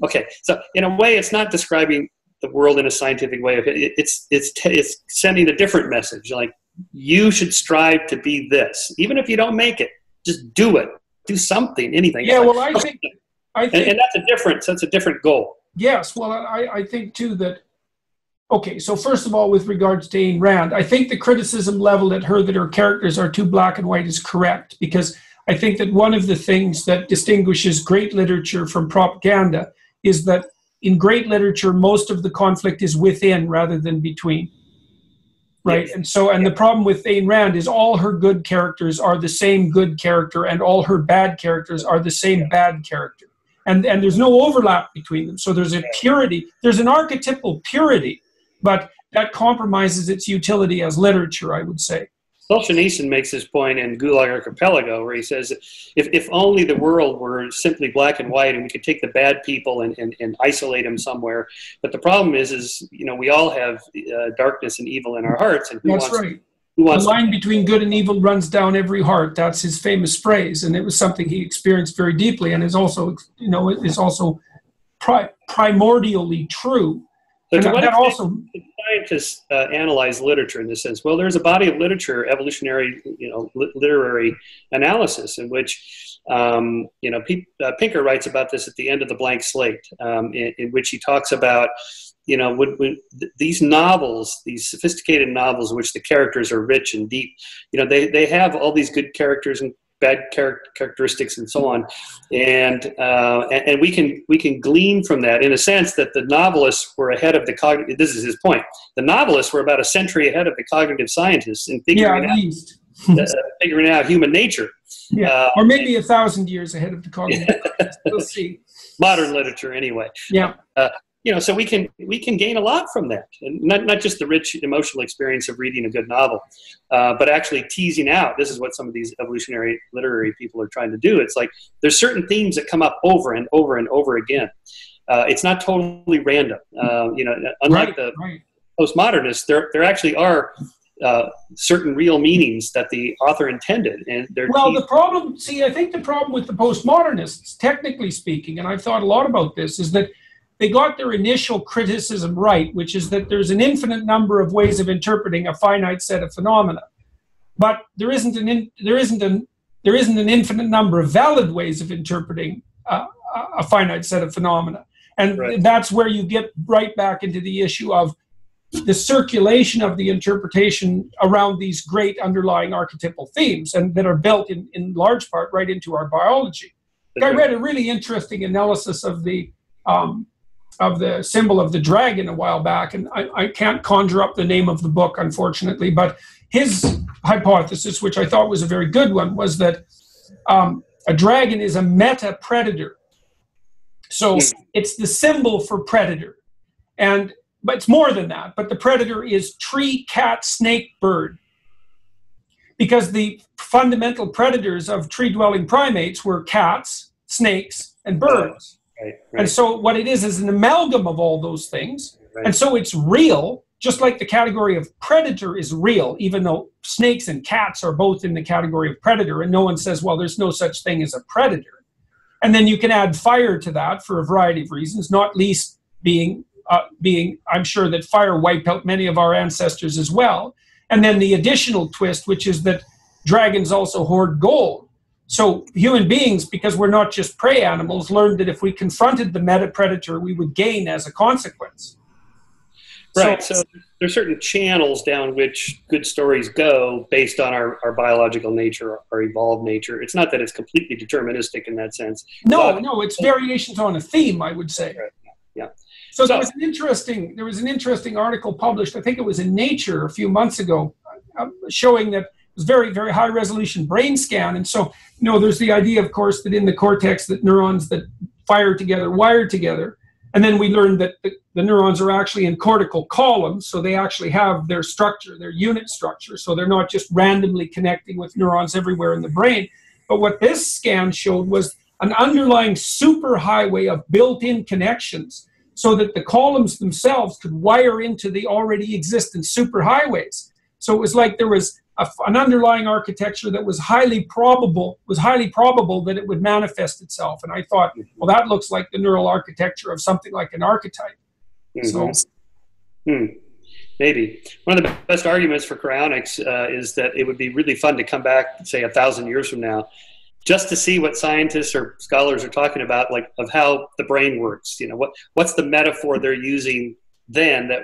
Okay, so in a way, it's not describing the world in a scientific way. It's sending a different message. Like, you should strive to be this, even if you don't make it. Just do it. Do something, anything. Yeah, well, I think, and that's a different. That's a different goal. Yes, well, I think too that. Okay, so first of all, with regards to Ayn Rand, I think the criticism leveled at her that her characters are too black and white is correct, because I think that one of the things that distinguishes great literature from propaganda is that in great literature, most of the conflict is within rather than between. Right. Yes. And so, and the problem with Ayn Rand is all her good characters are the same good character, and all her bad characters are the same bad character. And there's no overlap between them. So there's a purity, there's an archetypal purity, but that compromises its utility as literature, I would say. Solzhenitsyn makes this point in Gulag Archipelago, where he says, if only the world were simply black and white and we could take the bad people and isolate them somewhere. But the problem is we all have darkness and evil in our hearts. And That's right. The line between good and evil runs down every heart. That's his famous phrase. And it was something he experienced very deeply, and is also, primordially true. So and that also, scientists analyze literature in this sense? Well, there's a body of literature, evolutionary, literary analysis, in which, Pinker writes about this at the end of The Blank Slate, in which he talks about, when these novels, these sophisticated novels in which the characters are rich and deep, they have all these good characters and bad characteristics and so on, and we can glean from that, in a sense, that the novelists were ahead of the cognitive. This is his point. The novelists were about a century ahead of the cognitive scientists in figuring out human nature. Yeah, or maybe 1,000 years ahead of the cognitive. We'll see. Modern literature, anyway. Yeah. So we can gain a lot from that, and not just the rich emotional experience of reading a good novel, but actually teasing out. This is what some of these evolutionary literary people are trying to do. It's like there's certain themes that come up over and over and over again. It's not totally random. Unlike the postmodernists, there actually are certain real meanings that the author intended, and the problem. See, I think the problem with the postmodernists, technically speaking, and I've thought a lot about this, is that they got their initial criticism right, which is that there's an infinite number of ways of interpreting a finite set of phenomena, but there isn't an infinite number of valid ways of interpreting a finite set of phenomena, and that's where you get right back into the issue of the circulation of the interpretation around these great underlying archetypal themes, and that are built in large part right into our biology. I read a really interesting analysis of the symbol of the dragon a while back, and I can't conjure up the name of the book, unfortunately, but his hypothesis, which I thought was a very good one, was that a dragon is a meta-predator. So it's the symbol for predator, but it's more than that. But the predator is tree, cat, snake, bird, because the fundamental predators of tree-dwelling primates were cats, snakes, and birds. Right. And so what it is an amalgam of all those things. Right. And so it's real, just like the category of predator is real, even though snakes and cats are both in the category of predator, and no one says, well, there's no such thing as a predator. And then you can add fire to that for a variety of reasons, not least being I'm sure that fire wiped out many of our ancestors as well. And then the additional twist, which is that dragons also hoard gold. So human beings, because we're not just prey animals, learned that if we confronted the meta-predator, we would gain as a consequence. Right. So there's certain channels down which good stories go based on our biological nature, our evolved nature. It's not that it's completely deterministic in that sense. No, it's variations on a theme, I would say. Right. Yeah. So there was an interesting article published, I think it was in Nature a few months ago, showing that it was very, very high resolution brain scan. And so, there's the idea, of course, that in the cortex that neurons that fire together wire together. And then we learned that the neurons are actually in cortical columns, so they actually have their structure, their unit structure. So they're not just randomly connecting with neurons everywhere in the brain. But what this scan showed was an underlying superhighway of built-in connections, so that the columns themselves could wire into the already existent superhighways. So it was like there was an underlying architecture that was highly probable that it would manifest itself. And I thought, well, that looks like the neural architecture of something like an archetype. Mm-hmm. So, maybe. One of the best arguments for cryonics is that it would be really fun to come back, say, 1,000 years from now, just to see what scientists or scholars are talking about, like of how the brain works. What's the metaphor they're using then that,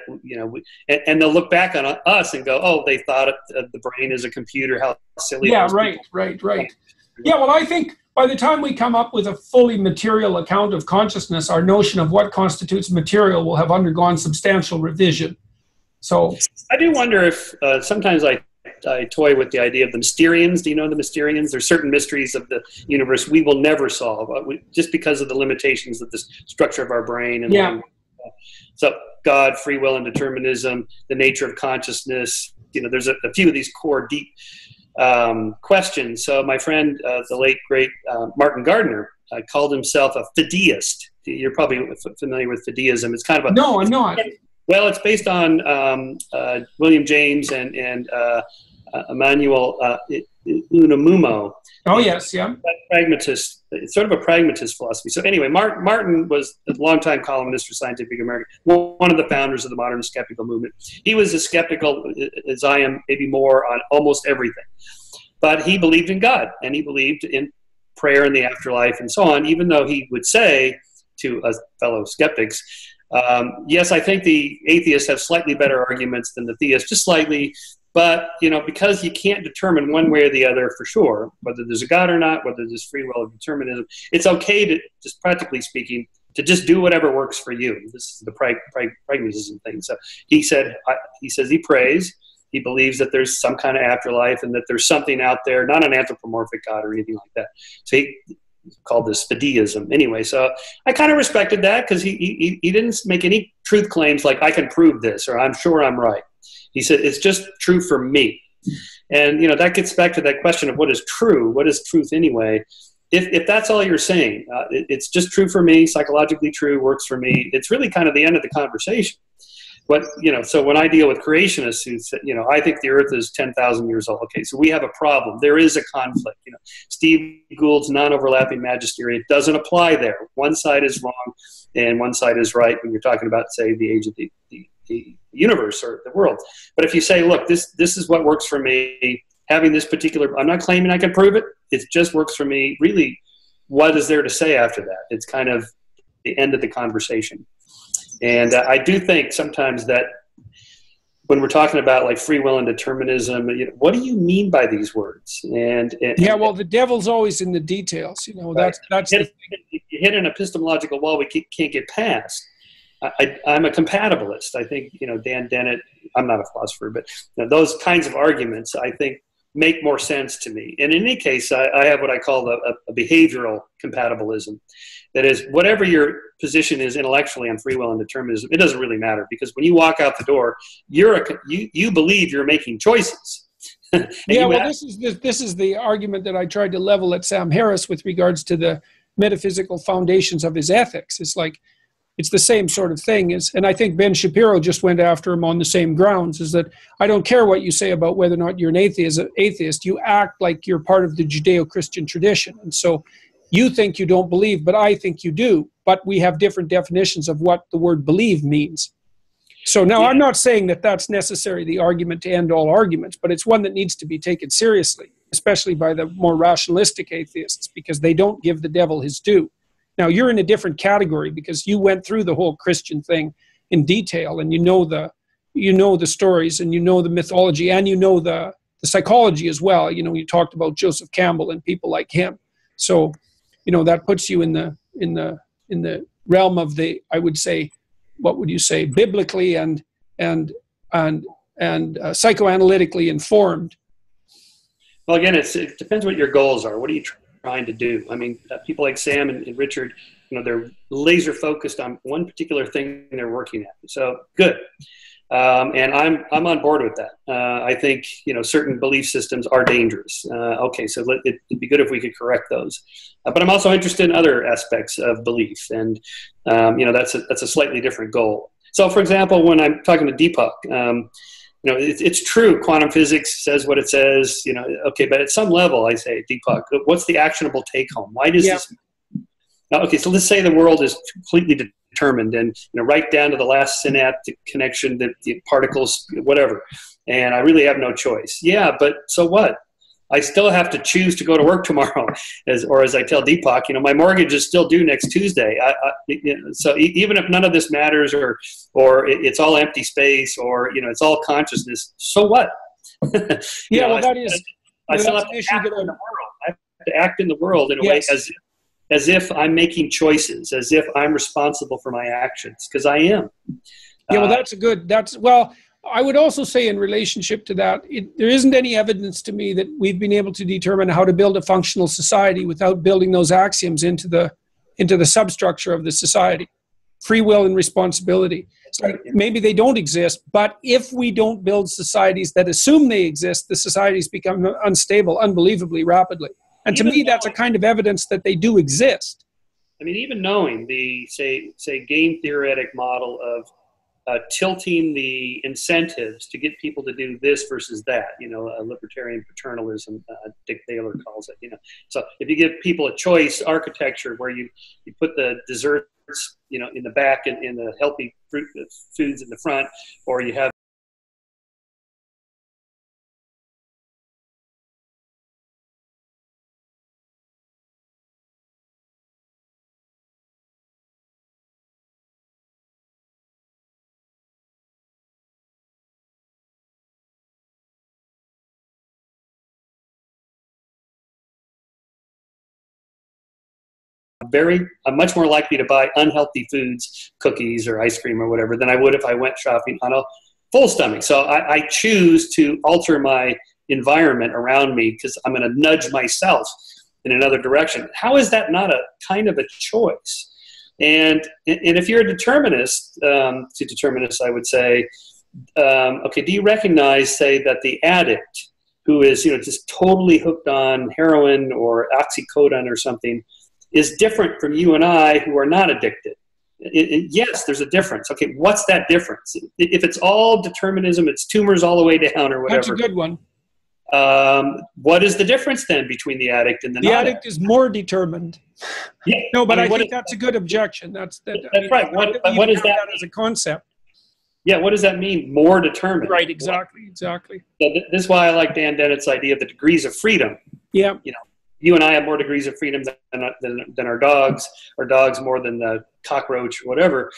and they'll look back on us and go, oh, they thought the brain is a computer. How silly. Yeah, right. Yeah, well, I think by the time we come up with a fully material account of consciousness, our notion of what constitutes material will have undergone substantial revision. So I do wonder if sometimes I toy with the idea of the Mysterians. Do you know the Mysterians? There's certain mysteries of the universe we will never solve, just because of the limitations of the structure of our brain. And yeah. So God, free will, and determinism, the nature of consciousness. There's a few of these core deep questions. So my friend, the late, great Martin Gardner, called himself a fideist. You're probably familiar with fideism. It's kind of a... No, I'm not. Well, it's based on William James and Emmanuel Unamuno. Oh, yes, yeah. Pragmatist. It's sort of a pragmatist philosophy. So anyway, Martin was a longtime columnist for Scientific American, one of the founders of the modern skeptical movement. He was as skeptical as I am, maybe more, on almost everything. But he believed in God, and he believed in prayer and the afterlife and so on, even though he would say to fellow skeptics, yes, I think the atheists have slightly better arguments than the theists, just slightly. But, because you can't determine one way or the other for sure, whether there's a God or not, whether there's free will or determinism, it's okay to, just practically speaking, to just do whatever works for you. This is the pragmatism thing. So he says he prays. He believes that there's some kind of afterlife and that there's something out there, not an anthropomorphic God or anything like that. So he called this fideism. Anyway, so I kind of respected that because he didn't make any truth claims like I can prove this or I'm sure I'm right. He said it's just true for me. And that gets back to that question of what is true. What is truth anyway? If that's all you're saying, it's just true for me, psychologically true, works for me. It's really kind of the end of the conversation. So when I deal with creationists who say, I think the earth is 10,000 years old. Okay, so we have a problem. There is a conflict. Steve Gould's non-overlapping magisterium doesn't apply there. One side is wrong and one side is right when you're talking about, say, the age of the universe or the world. But if you say, look, this is what works for me, having this particular, I'm not claiming I can prove it. It just works for me. Really, what is there to say after that? It's kind of the end of the conversation. And I do think sometimes that when we're talking about like free will and determinism, what do you mean by these words? And well, the devil's always in the details. Right. That's you hit an epistemological wall we can't get past. I'm a compatibilist. I think Dan Dennett. I'm not a philosopher, but those kinds of arguments I think make more sense to me. And in any case, I have what I call a behavioral compatibilism. That is, whatever your position is intellectually on free will and determinism, it doesn't really matter because when you walk out the door, you believe you're making choices. This is the argument that I tried to level at Sam Harris with regards to the metaphysical foundations of his ethics. It's like it's the same sort of thing. And I think Ben Shapiro just went after him on the same grounds, is that I don't care what you say about whether or not you're an atheist, you act like you're part of the Judeo-Christian tradition. And so you think you don't believe, but I think you do. But we have different definitions of what the word believe means. So now I'm not saying that that's necessarily the argument to end all arguments, but it's one that needs to be taken seriously, especially by the more rationalistic atheists, because they don't give the devil his due. Now, you're in a different category because you went through the whole Christian thing in detail, and you know the stories, and you know the mythology, and you know the psychology as well. You talked about Joseph Campbell and people like him. So, that puts you in the realm of the, I would say, what would you say, biblically and psychoanalytically informed. Well, again, it depends what your goals are. What are you trying to do? I mean, people like Sam and Richard, they're laser focused on one particular thing they're working at. So good. And I'm on board with that. I think, certain belief systems are dangerous. Okay. So it'd be good if we could correct those. But I'm also interested in other aspects of belief. And, that's a slightly different goal. So for example, when I'm talking to Deepak, it's true. Quantum physics says what it says, okay, but at some level I say, Deepak, what's the actionable take home? Why does this? Okay, so let's say the world is completely determined and right down to the last synaptic connection, the particles, whatever. And I really have no choice. Yeah, but so what? I still have to choose to go to work tomorrow, as I tell Deepak, my mortgage is still due next Tuesday. So even if none of this matters, or it's all empty space, or it's all consciousness, so what? That is. I still have to act in the world. I have to act in the world in a way as if I'm making choices, as if I'm responsible for my actions, because I am. Yeah, well, I would also say in relationship to that, there isn't any evidence to me that we've been able to determine how to build a functional society without building those axioms into the substructure of the society. Free will and responsibility. So maybe they don't exist, but if we don't build societies that assume they exist, the societies become unstable unbelievably rapidly. And to me, that's a kind of evidence that they do exist. I mean, even knowing the, say game theoretic model of tilting the incentives to get people to do this versus that, a libertarian paternalism, Dick Thaler calls it, So if you give people a choice architecture where you put the desserts, in the back and in the healthy fruit foods in the front, or you have I'm much more likely to buy unhealthy foods, cookies or ice cream or whatever, than I would if I went shopping on a full stomach. So I choose to alter my environment around me because I'm going to nudge myself in another direction. How is that not a kind of a choice? And if you're a determinist, I would say, okay, do you recognize, say, that the addict who is, just totally hooked on heroin or oxycodone or something is different from you and I who are not addicted? Yes, there's a difference. Okay, what's that difference? If it's all determinism, it's tumors all the way down or whatever. That's a good one. What is the difference then between the addict and the not addict? The addict is more determined. Yeah. No, but I think that's a good objection. That's right. What does that as a concept? Yeah, what does that mean? More determined. Right, exactly. So this is why I like Dan Dennett's idea of the degrees of freedom. Yeah. You and I have more degrees of freedom than our dogs, or dogs more than the cockroach or whatever.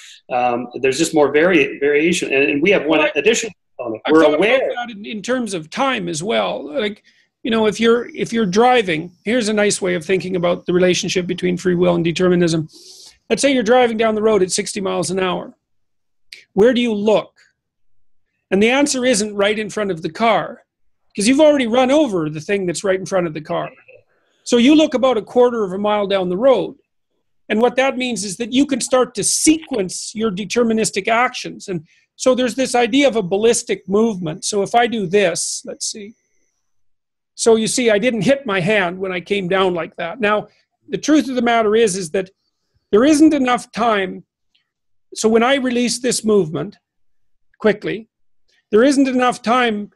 There's just more variation, and we have one additional component. We're aware about that in terms of time as well. Like, if you're driving, here's a nice way of thinking about the relationship between free will and determinism. Let's say you're driving down the road at 60 miles an hour. Where do you look? And the answer isn't right in front of the car, because you've already run over the thing that's right in front of the car. So you look about a quarter of a mile down the road. And what that means is that you can start to sequence your deterministic actions. And so there's this idea of a ballistic movement. So if I do this, let's see. So you see, I didn't hit my hand when I came down like that. Now, the truth of the matter is that there isn't enough time. So when I release this movement quickly, there isn't enough time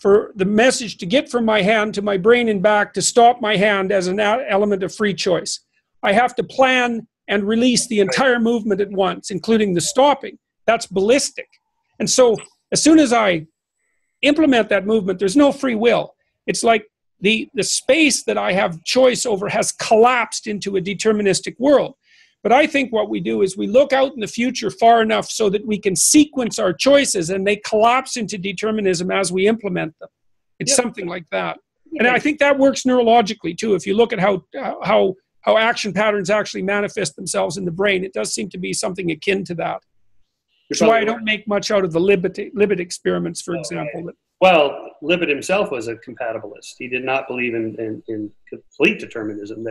for the message to get from my hand to my brain and back to stop my hand as an element of free choice. I have to plan and release the entire movement at once, including the stopping. That's ballistic. And so as soon as I implement that movement, there's no free will. It's like the space that I have choice over has collapsed into a deterministic world. But I think what we do is we look out in the future far enough so that we can sequence our choices and they collapse into determinism as we implement them. It's something like that. And I think that works neurologically too. If you look at how action patterns actually manifest themselves in the brain, it does seem to be something akin to that. That's why I don't make much out of the Libet experiments, for example. Well, Libet himself was a compatibilist. He did not believe in complete determinism.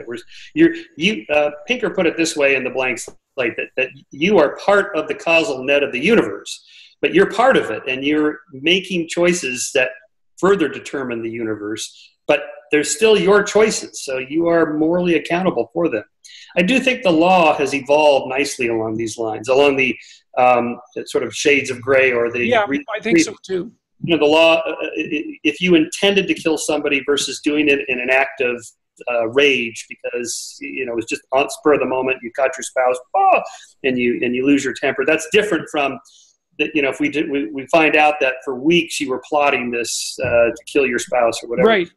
Pinker put it this way in The Blank Slate, that you are part of the causal net of the universe, but you're part of it, and you're making choices that further determine the universe, but they're still your choices, so you are morally accountable for them. I do think the law has evolved nicely along these lines, along the sort of shades of gray, or the... Yeah, I think so too. The law, if you intended to kill somebody versus doing it in an act of rage because, it was just on spur of the moment, you caught your spouse, and you lose your temper, that's different from that. If we find out that for weeks you were plotting this to kill your spouse or whatever. Right.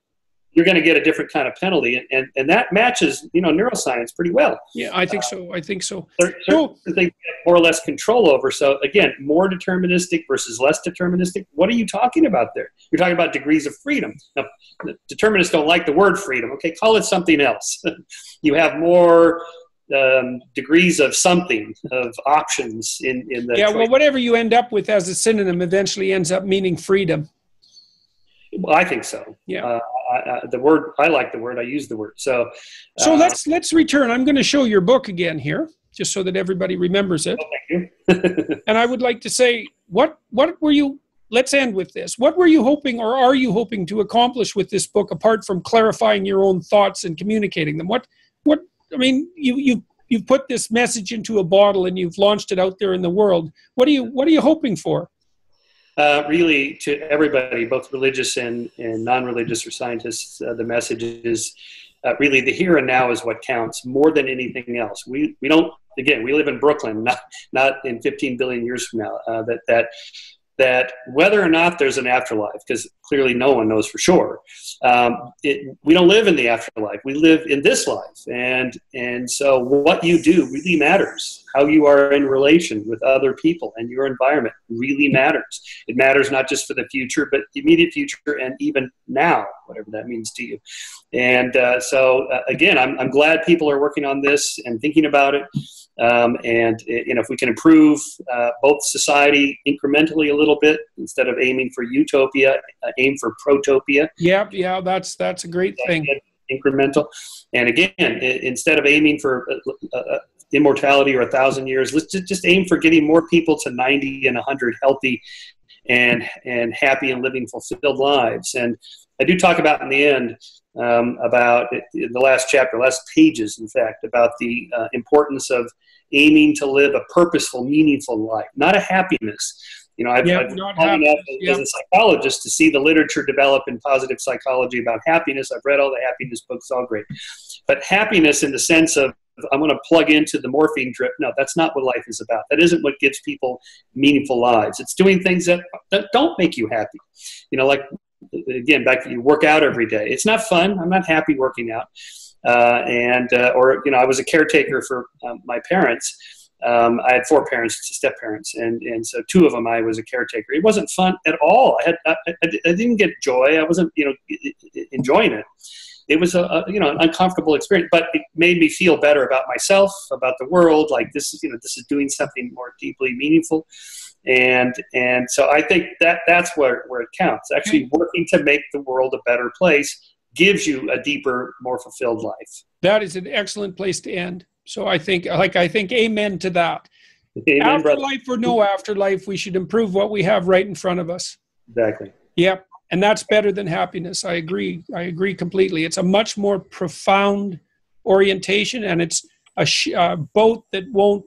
you're going to get a different kind of penalty, and that matches neuroscience pretty well. Yeah, I think so. I think so. Certain things we have more or less control over. So again, more deterministic versus less deterministic. What are you talking about there? You're talking about degrees of freedom. Now, determinists don't like the word freedom. Okay, call it something else. You have more degrees of something, of options in the yeah, choice. well, whatever you end up with as a synonym eventually ends up meaning freedom. Well, I think so. Yeah. The word, I like the word, I use the word. So let's return. I'm going to show your book again here, just so that everybody remembers it. Oh, thank you. And I would like to say, what were you, let's end with this. What were you hoping, or are you hoping to accomplish with this book, apart from clarifying your own thoughts and communicating them? I mean, you've put this message into a bottle and you've launched it out there in the world. What are you hoping for? Really, to everybody, both religious and non-religious or scientists, the message is really the here and now is what counts more than anything else. We don't, again, we live in Brooklyn, not in 15 billion years from now. That whether or not there's an afterlife, because clearly no one knows for sure, we don't live in the afterlife. We live in this life, and so what you do really matters. How you are in relation with other people and your environment really matters. It matters not just for the future, but immediate future and even now, whatever that means to you. And so again, I'm glad people are working on this and thinking about it. And if we can improve both society incrementally a little bit, instead of aiming for utopia, aim for protopia. Yeah, that's a great thing. Incremental. And again, instead of aiming for immortality or 1,000 years, let's just aim for getting more people to 90 and 100 healthy and happy and living fulfilled lives. And I do talk about in the end about in the last chapter, last pages, in fact, about the importance of aiming to live a purposeful, meaningful life, not a happiness. I've known enough as a psychologist to see the literature develop in positive psychology about happiness. I've read all the happiness books, all great. But happiness in the sense of, I'm going to plug into the morphine drip. No, that's not what life is about. That isn't what gives people meaningful lives. It's doing things that don't make you happy. Like, again, back to you work out every day. It's not fun. I'm not happy working out. I was a caretaker for my parents. I had 4 parents, step parents, and so 2 of them I was a caretaker. It wasn't fun at all. I didn't get joy. I wasn't enjoying it. It was an uncomfortable experience, but it made me feel better about myself, about the world. Like this is doing something more deeply meaningful, and so I think that's where it counts. Actually, working to make the world a better place gives you a deeper, more fulfilled life. That is an excellent place to end. So I think amen to that. Amen, afterlife or no afterlife, we should improve what we have right in front of us. Exactly. Yep. And that's better than happiness. I agree completely. It's a much more profound orientation, and it's a boat that won't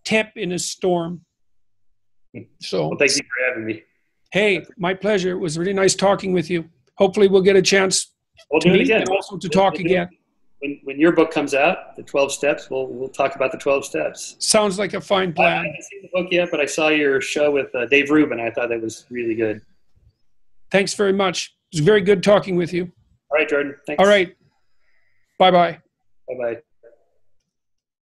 tip in a storm. So, well, thank you for having me. Hey, my pleasure. It was really nice talking with you. Hopefully we'll get a chance to meet and also to talk again. When your book comes out, the 12 Steps, we'll talk about the 12 Steps. Sounds like a fine plan. I haven't seen the book yet, but I saw your show with Dave Rubin. I thought that was really good. Thanks very much. It was very good talking with you. All right, Jordan. Thanks. All right. Bye-bye. Bye-bye.